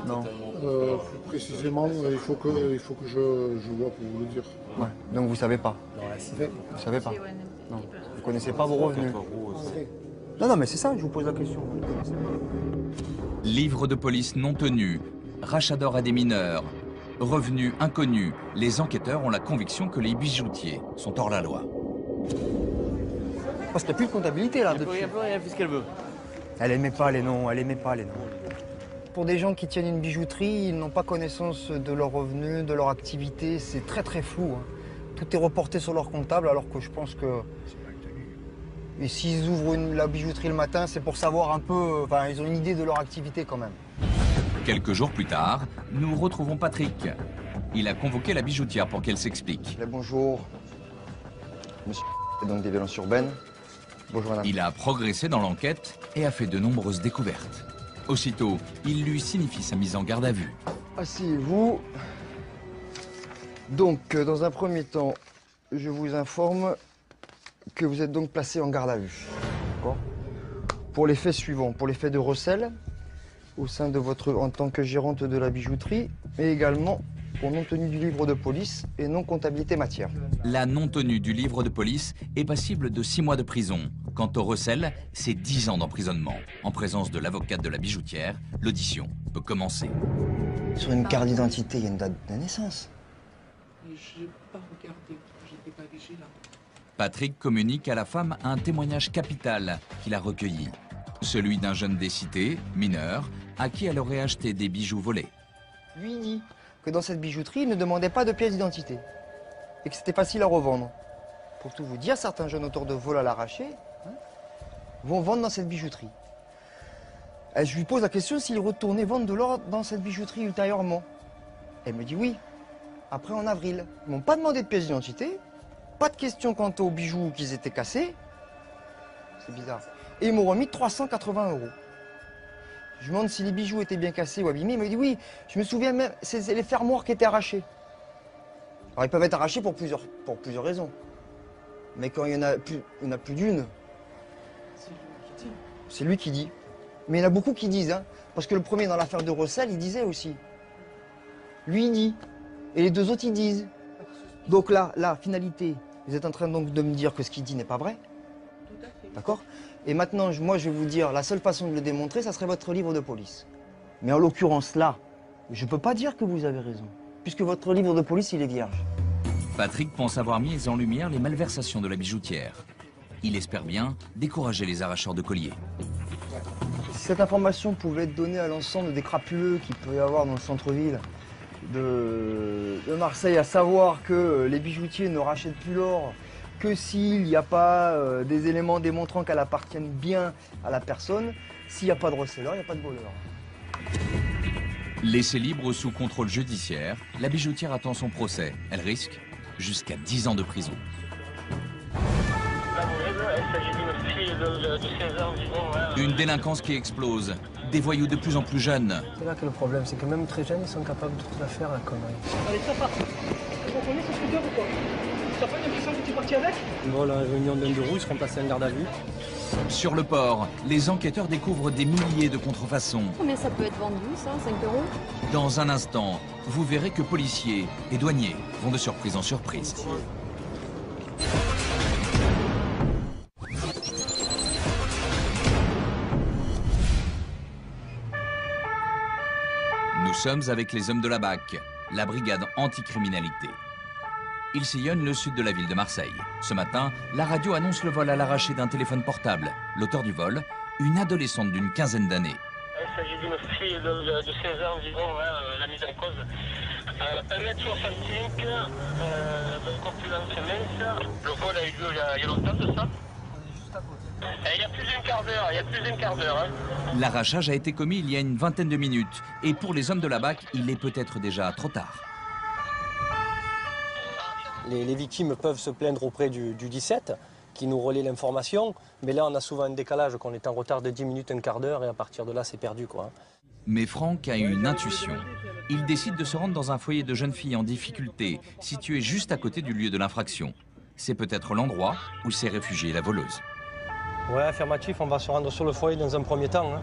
non. Plus précisément, il faut que je vois pour vous le dire. Ouais. Donc vous ne savez pas? Non, vous ne savez pas? Non. Vous ne connaissez pas vos revenus? Non, non, mais c'est ça, je vous pose la question. Livre de police non tenu, rachat d'or à des mineurs, revenus inconnus. Les enquêteurs ont la conviction que les bijoutiers sont hors la loi. Parce qu'il n'y a plus de comptabilité là. Depuis. Elle fait ce qu'elle veut. Elle aimait pas les noms, elle aimait pas les noms. Pour des gens qui tiennent une bijouterie, ils n'ont pas connaissance de leurs revenus, de leur activité. C'est très très flou. Hein. Tout est reporté sur leur comptable, alors que je pense que... Et s'ils ouvrent la bijouterie le matin, c'est pour savoir un peu... Enfin, ils ont une idée de leur activité quand même. Quelques jours plus tard, nous retrouvons Patrick. Il a convoqué la bijoutière pour qu'elle s'explique. Bonjour. Monsieur, donc des violences urbaines. Bonjour madame. Il a progressé dans l'enquête et a fait de nombreuses découvertes. Aussitôt, il lui signifie sa mise en garde à vue. Asseyez-vous. Donc, dans un premier temps, je vous informe que vous êtes donc placé en garde à vue. D'accord ? Pour les faits suivants, pour les faits de recel, au sein de en tant que gérante de la bijouterie, et également pour non-tenue du livre de police et non-comptabilité matière. La non-tenue du livre de police est passible de 6 mois de prison. Quant au recel, c'est 10 ans d'emprisonnement. En présence de l'avocate de la bijoutière, l'audition peut commencer. Sur une carte d'identité, il y a une date de naissance. Je n'ai pas regardé, j'étais pas vigilante. Patrick communique à la femme un témoignage capital qu'il a recueilli. Celui d'un jeune des cités, mineur, à qui elle aurait acheté des bijoux volés. Lui dit que dans cette bijouterie, il ne demandait pas de pièce d'identité et que c'était facile à revendre. Pour tout vous dire, certains jeunes auteurs de vol à l'arraché vont vendre dans cette bijouterie. Et je lui pose la question s'il retournait vendre de l'or dans cette bijouterie ultérieurement. Elle me dit oui, après en avril. Ils m'ont pas demandé de pièce d'identité, pas de question quant aux bijoux qu'ils étaient cassés. C'est bizarre. Et ils m'ont remis 380 €. Je lui demande si les bijoux étaient bien cassés ou abîmés. Il m'a dit oui, je me souviens même, c'est les fermoirs qui étaient arrachés. Alors ils peuvent être arrachés pour plusieurs raisons. Mais quand il y en a plus d'une, c'est lui qui dit. Mais il y en a beaucoup qui disent, hein, parce que le premier dans l'affaire de Rossel, il disait aussi. Lui, il dit. Et les deux autres, ils disent. Donc là, finalité, vous êtes en train donc de me dire que ce qu'il dit n'est pas vrai. D'accord? Et maintenant, moi, je vais vous dire, la seule façon de le démontrer, ça serait votre livre de police. Mais en l'occurrence, là, je ne peux pas dire que vous avez raison, puisque votre livre de police, il est vierge. Patrick pense avoir mis en lumière les malversations de la bijoutière. Il espère bien décourager les arracheurs de colliers. Si cette information pouvait être donnée à l'ensemble des crapuleux qu'il peut y avoir dans le centre-ville de Marseille, à savoir que les bijoutiers ne rachètent plus l'or que s'il n'y a pas des éléments démontrant qu'elle appartient bien à la personne, s'il n'y a pas de receleur, il n'y a pas de voleur. Laissée libre sous contrôle judiciaire, la bijoutière attend son procès. Elle risque jusqu'à 10 ans de prison. Une délinquance qui explose. Des voyous de plus en plus jeunes. C'est là que le problème, c'est que même très jeunes, ils sont capables de tout faire, la connerie. Allez, ça part. Tu reconnais ce scooter ou quoi? T'as pas l'impression que tu es parti avec? Bon, la réunion d'un de roue, ils seront placés en garde à vue. Sur le port, les enquêteurs découvrent des milliers de contrefaçons. Combien ça peut être vendu, ça? 5 €? Dans un instant, vous verrez que policiers et douaniers vont de surprise en surprise. Nous sommes avec les hommes de la BAC, la brigade anticriminalité. Ils sillonnent le sud de la ville de Marseille. Ce matin, la radio annonce le vol à l'arraché d'un téléphone portable. L'auteur du vol, une adolescente d'une quinzaine d'années. Il s'agit d'une fille de 16 ans environ, la mise en cause. 1m65, corpulence mince. Le vol a eu lieu il y a longtemps de ça. Il y a plus d'un quart d'heure, hein. L'arrachage a été commis il y a une vingtaine de minutes. Et pour les hommes de la BAC, il est peut-être déjà trop tard. Les victimes peuvent se plaindre auprès du 17, qui nous relaie l'information. Mais là, on a souvent un décalage, qu'on est en retard de 10 minutes, un quart d'heure, et à partir de là, c'est perdu, quoi. Mais Franck a une intuition. Il décide de se rendre dans un foyer de jeunes filles en difficulté, situé juste à côté du lieu de l'infraction. C'est peut-être l'endroit où s'est réfugiée la voleuse. Ouais, affirmatif, on va se rendre sur le foyer dans un premier temps. Hein.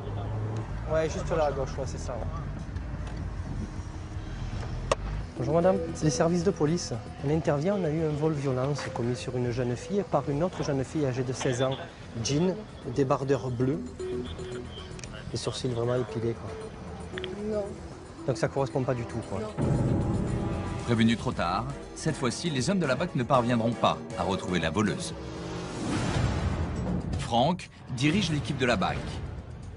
Ouais, juste là à gauche, ouais, c'est ça. Ouais. Bonjour madame, c'est les services de police. On intervient, on a eu un vol violence commis sur une jeune fille par une autre jeune fille âgée de 16 ans. Jean, débardeur bleu, les sourcils vraiment épilés, quoi. Non. Donc ça correspond pas du tout, quoi. Prévenu trop tard, cette fois-ci, les hommes de la BAC ne parviendront pas à retrouver la voleuse. Franck dirige l'équipe de la BAC.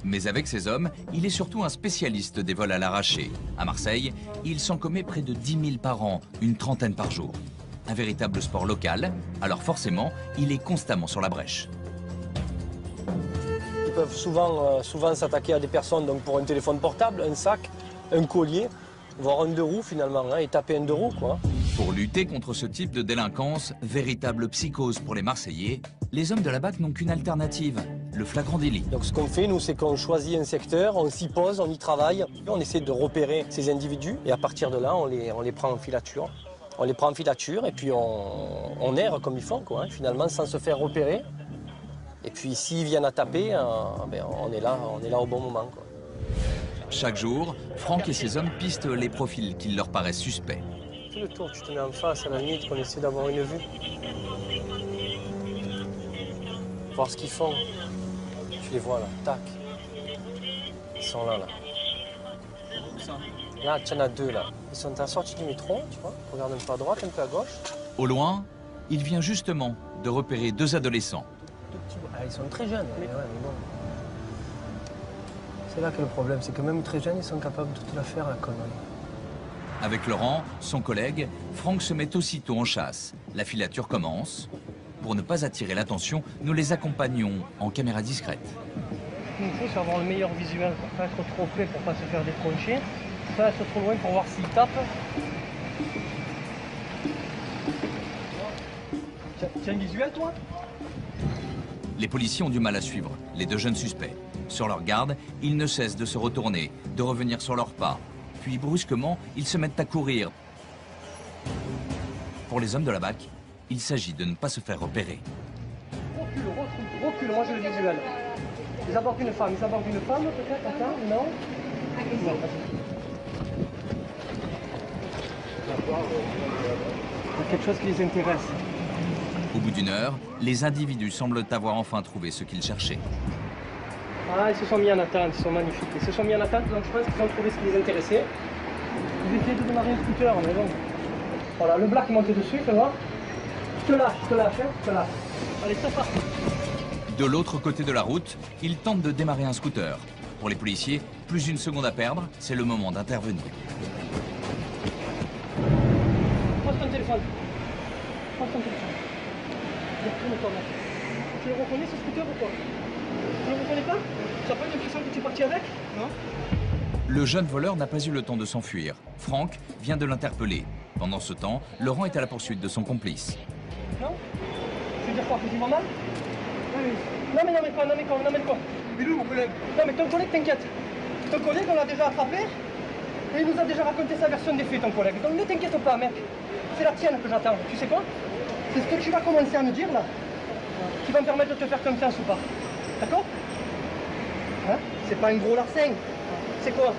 Mais avec ses hommes, il est surtout un spécialiste des vols à l'arraché. À Marseille, il s'en commet près de 10 000 par an, une trentaine par jour. Un véritable sport local, alors forcément, il est constamment sur la brèche. Ils peuvent souvent s'attaquer à des personnes donc pour un téléphone portable, un sac, un collier, voire un deux roues finalement, hein, et taper un deux roues, quoi. Pour lutter contre ce type de délinquance, véritable psychose pour les Marseillais, les hommes de la BAC n'ont qu'une alternative, le flagrant délit. Donc ce qu'on fait, nous, c'est qu'on choisit un secteur, on s'y pose, on y travaille, on essaie de repérer ces individus, et à partir de là, on les prend en filature. On les prend en filature, et puis on erre comme ils font, quoi, hein, finalement, sans se faire repérer. Et puis s'ils viennent à taper, on est là au bon moment, quoi. Chaque jour, Franck et ses hommes pistent les profils qui leur paraissent suspects. Fais le tour, tu te mets en face, à la limite, qu'on essaie d'avoir une vue. Voir ce qu'ils font. Tu les vois là, tac. Ils sont là. Là, tu en as deux là. Ils sont à la sortie du métro, tu vois. Regarde un peu à droite, un peu à gauche. Au loin, il vient justement de repérer deux adolescents. Ils sont très jeunes, mais bon. C'est là que le problème, c'est que même très jeunes, ils sont capables de tout la faire, la connerie. Avec Laurent, son collègue, Franck se met aussitôt en chasse. La filature commence. Pour ne pas attirer l'attention, nous les accompagnons en caméra discrète. Ce qu'il nous faut, c'est avoir le meilleur visuel pour pas être trop près, pour pas se faire détroncher. Pas être trop loin pour voir s'ils tapent. Tu as un visuel, toi? Les policiers ont du mal à suivre les deux jeunes suspects. Sur leur garde, ils ne cessent de se retourner, de revenir sur leurs pas. Puis brusquement, ils se mettent à courir. Pour les hommes de la BAC, il s'agit de ne pas se faire repérer. Recule, moi j'ai le visuel. Ils abordent une femme, peut-être, attends, non? Il y a quelque chose qui les intéresse. Au bout d'une heure, les individus semblent avoir enfin trouvé ce qu'ils cherchaient. Ah, ils se sont mis en attente, ils sont magnifiques. Ils se sont mis en attente, donc je pense qu'ils ont trouvé ce qui les intéressait. Ils essayaient de démarrer un scooter, mais bon. Voilà, le black monte dessus, fais voir. Je te lâche, je te lâche. Allez, c'est parti. De l'autre côté de la route, ils tentent de démarrer un scooter. Pour les policiers, plus une seconde à perdre, c'est le moment d'intervenir. Pose ton téléphone. Retourne-toi, mec. Tu le reconnais, ce scooter, ou quoi? Tu le reconnais pas? Tu n'as pas l'impression que tu es parti avec? Non? Le jeune voleur n'a pas eu le temps de s'enfuir. Franck vient de l'interpeller. Pendant ce temps, Laurent est à la poursuite de son complice. Non? Tu veux dire quoi? Que tu vas mal? Oui. Non mais quoi? Mais nous, mon collègue. Non mais ton collègue, t'inquiète. Ton collègue, on l'a déjà attrapé. Et il nous a déjà raconté sa version des faits, ton collègue. Donc ne t'inquiète pas, mec. C'est la tienne que j'attends. Tu sais quoi? C'est ce que tu vas commencer à me dire, là, qui va me permettre de te faire confiance ou pas. D'accord? Hein? C'est pas un gros larcin. C'est quoi?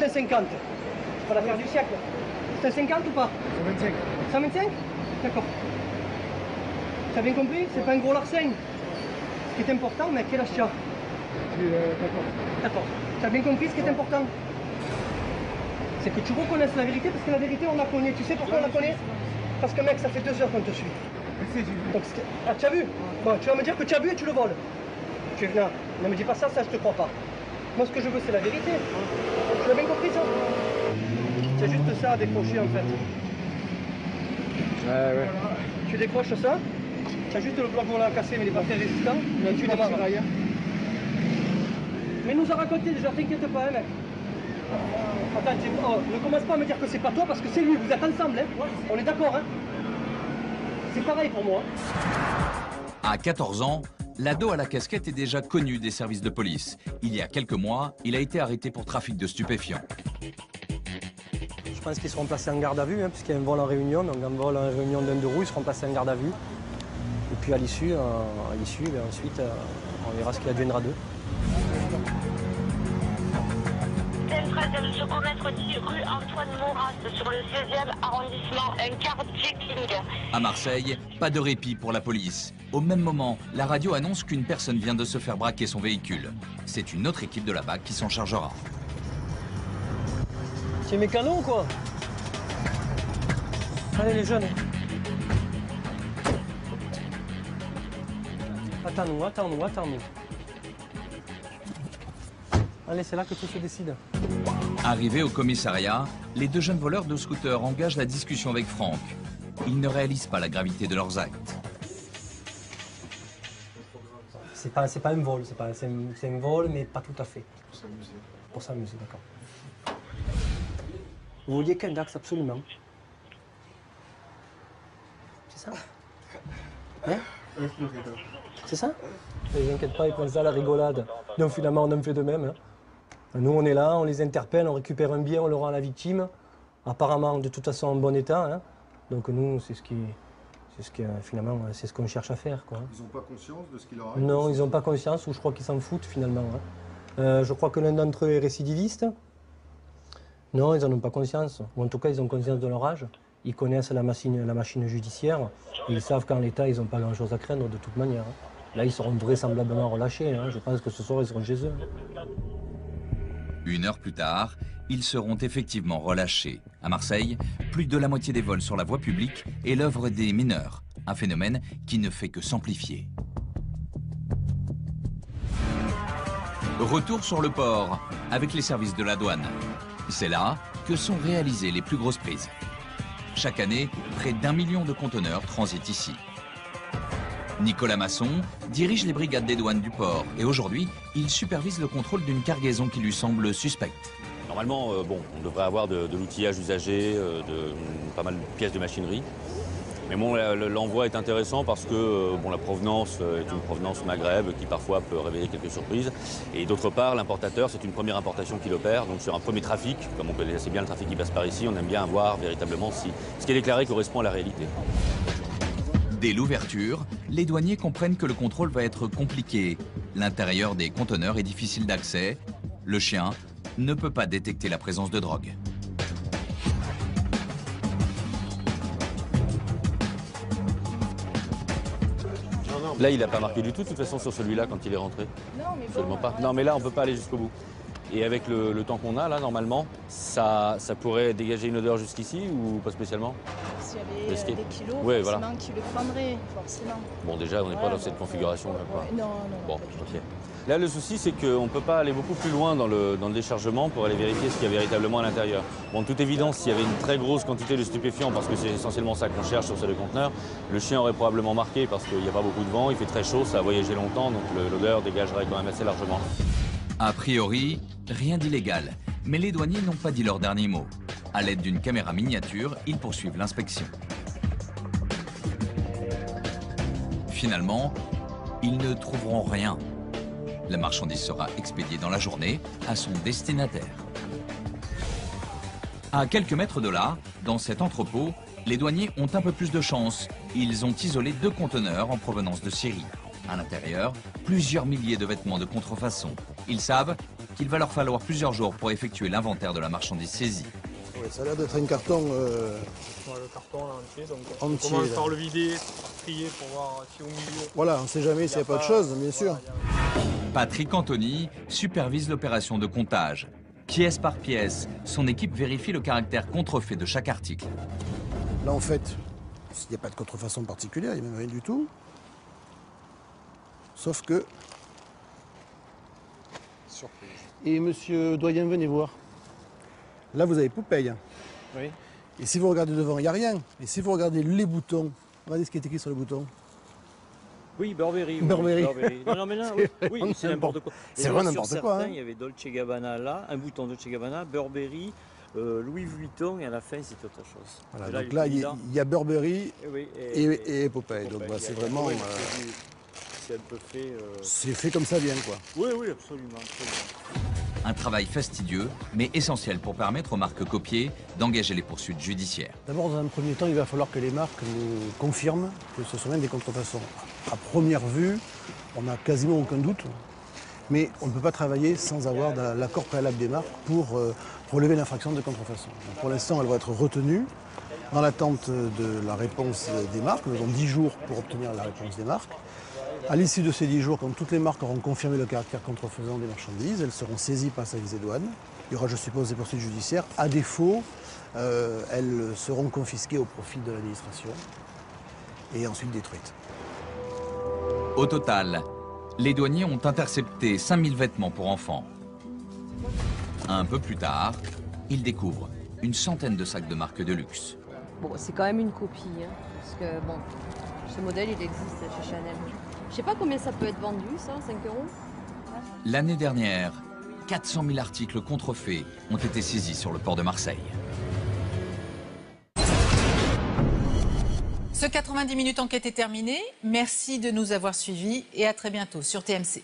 C'est un 50. C'est pas l'affaire du siècle. C'est un 50 ou pas? 125. 125? D'accord. T'as bien compris? C'est pas un gros larcin. Ce qui est important, mec, quel âge tu as? D'accord. Tu as bien compris ce qui est important? C'est que tu reconnaisses la vérité, parce que la vérité, on la connaît. Tu sais pourquoi on la connaît? Parce que mec, ça fait 2 heures qu'on te suit. Donc, ah, tu as vu? Bon, tu vas me dire que tu as vu et tu le voles. Non, ne me dis pas ça, ça je te crois pas. Moi, ce que je veux, c'est la vérité. Tu as bien compris ça? C'est juste ça à décrocher en fait. Ouais. Voilà. Tu décroches ça, tu as juste le bloc volant cassé, mais il n'est pas très résistant. Et tu démarres. Mais nous a raconté déjà, t'inquiète pas, hein, mec. Attends, ne commence pas à me dire que c'est pas toi parce que c'est lui, vous êtes ensemble, hein. On est d'accord, hein. C'est pareil pour moi. À 14 ans, l'ado à la casquette est déjà connu des services de police. Il y a quelques mois, il a été arrêté pour trafic de stupéfiants. Je pense qu'ils seront placés en garde à vue, hein, puisqu'il y a un vol en réunion. Donc un vol en réunion d'un de roue, ils seront placés en garde à vue. Et puis à l'issue, ensuite, on verra ce qu'il adviendra d'eux. vient de se commettre 10 rue Antoine Maurras, sur le 16e arrondissement, un car-jacking. À Marseille, pas de répit pour la police. Au même moment, la radio annonce qu'une personne vient de se faire braquer son véhicule. C'est une autre équipe de la BAC qui s'en chargera. C'est mes canons ou quoi? Allez les jeunes. Attends-nous. Allez, c'est là que tout se décide. Arrivés au commissariat, les deux jeunes voleurs de scooter engagent la discussion avec Franck. Ils ne réalisent pas la gravité de leurs actes. C'est pas un vol, c'est un vol, mais pas tout à fait. Pour s'amuser, d'accord. Vous vouliez qu'un Dax, absolument. C'est ça? Hein? C'est ça? Ne vous inquiétez pas, ils prennent ça à la rigolade. Donc finalement, on en fait de même. Hein. Nous, on est là, on les interpelle, on récupère un bien, on le rend à la victime. Apparemment, de toute façon, en bon état. Hein. Donc nous, finalement, c'est ce qu'on cherche à faire. Quoi. Ils n'ont pas conscience de ce qu'il leur arrive? Non, ils n'ont pas conscience, ou je crois qu'ils s'en foutent finalement. Hein. Je crois que l'un d'entre eux est récidiviste. Non, ils n'en ont pas conscience. Ou en tout cas, ils ont conscience de leur âge. Ils connaissent la machine judiciaire. Et ils savent qu'en l'état, ils n'ont pas grand-chose à craindre de toute manière. Hein. Là, ils seront vraisemblablement relâchés. Hein. Je pense que ce soir, ils seront chez eux. 1 heure plus tard, ils seront effectivement relâchés. À Marseille, plus de la moitié des vols sur la voie publique est l'œuvre des mineurs. Un phénomène qui ne fait que s'amplifier. Retour sur le port, avec les services de la douane. C'est là que sont réalisées les plus grosses prises. Chaque année, près d'1 million de conteneurs transitent ici. Nicolas Masson dirige les brigades des douanes du port et aujourd'hui, il supervise le contrôle d'une cargaison qui lui semble suspecte. Normalement, on devrait avoir de l'outillage usagé, pas mal de pièces de machinerie. Mais bon, l'envoi est intéressant parce que la provenance est une provenance Maghreb qui parfois peut révéler quelques surprises. Et d'autre part, l'importateur, c'est une première importation qu'il opère. Donc sur un premier trafic, comme on connaît assez bien le trafic qui passe par ici, on aime bien voir véritablement si ce qui est déclaré correspond à la réalité. Dès l'ouverture, les douaniers comprennent que le contrôle va être compliqué. L'intérieur des conteneurs est difficile d'accès. Le chien ne peut pas détecter la présence de drogue. Là, il n'a pas marqué du tout, de toute façon, sur celui-là, quand il est rentré. Non, mais absolument pas. Non, mais là, on ne peut pas aller jusqu'au bout. Et avec le temps qu'on a, là, normalement, ça pourrait dégager une odeur jusqu'ici ou pas spécialement? S'il y avait des kilos, ouais, forcément, voilà. qui le prendraient, forcément. Bon, déjà, on n'est pas dans cette configuration-là, quoi. Non. Bon, ok. Là, le souci, c'est qu'on ne peut pas aller beaucoup plus loin dans le déchargement pour aller vérifier ce qu'il y a véritablement à l'intérieur. Bon, de toute évidence, s'il y avait une très grosse quantité de stupéfiants, parce que c'est essentiellement ça qu'on cherche sur ces deux conteneurs, le chien aurait probablement marqué parce qu'il n'y a pas beaucoup de vent, il fait très chaud, ça a voyagé longtemps, donc l'odeur dégagerait quand même assez largement. A priori, rien d'illégal, mais les douaniers n'ont pas dit leur dernier mot. À l'aide d'une caméra miniature, ils poursuivent l'inspection. Finalement, ils ne trouveront rien. La marchandise sera expédiée dans la journée à son destinataire. À quelques mètres de là, dans cet entrepôt, les douaniers ont un peu plus de chance. Ils ont isolé 2 conteneurs en provenance de Syrie. À l'intérieur, plusieurs milliers de vêtements de contrefaçon. Ils savent qu'il va leur falloir plusieurs jours pour effectuer l'inventaire de la marchandise saisie. Ouais, ça a l'air d'être un carton le carton là, entier, donc on commence par le vider, trier pour voir si au milieu... Voilà, on ne sait jamais s'il n'y a pas de choses, bien sûr. Voilà, Patrick Anthony supervise l'opération de comptage. Pièce par pièce, son équipe vérifie le caractère contrefait de chaque article. Là, en fait, il n'y a pas de contrefaçon particulière, il n'y a même rien du tout. Sauf que... Surprise. Et monsieur Doyen, venez voir. Là, vous avez Popeye. Oui. Et si vous regardez devant, il n'y a rien. Et si vous regardez les boutons, regardez ce qui est écrit sur les boutons. Oui, Burberry. Oui, Burberry. Non, mais là, oui, c'est n'importe quoi. C'est vraiment n'importe quoi. Hein. Il y avait Dolce Gabbana là, un bouton Dolce Gabbana, Burberry, Louis Vuitton, et à la fin, c'est autre chose. Voilà, donc là, il y a Burberry et Popeye. Donc bah, c'est vraiment... c'est un peu fait... C'est fait comme ça vient, quoi. Oui, oui, absolument. Un travail fastidieux, mais essentiel pour permettre aux marques copiées d'engager les poursuites judiciaires. D'abord, dans un premier temps, il va falloir que les marques nous confirment que ce sont même des contrefaçons. À première vue, on n'a quasiment aucun doute, mais on ne peut pas travailler sans avoir l'accord préalable des marques pour relever l'infraction de contrefaçon. Donc, pour l'instant, elle va être retenue dans l'attente de la réponse des marques. Nous avons 10 jours pour obtenir la réponse des marques. À l'issue de ces 10 jours, quand toutes les marques auront confirmé le caractère contrefaisant des marchandises, elles seront saisies par service des douanes. Il y aura, je suppose, des poursuites judiciaires. À défaut, elles seront confisquées au profit de l'administration et ensuite détruites. Au total, les douaniers ont intercepté 5000 vêtements pour enfants. Un peu plus tard, ils découvrent une centaine de sacs de marques de luxe. Bon, c'est quand même une copie, hein, parce que bon, ce modèle, il existe chez Chanel. Je sais pas combien ça peut être vendu, ça, 5 €. L'année dernière, 400 000 articles contrefaits ont été saisis sur le port de Marseille. Ce 90 minutes enquête est terminé. Merci de nous avoir suivis et à très bientôt sur TMC.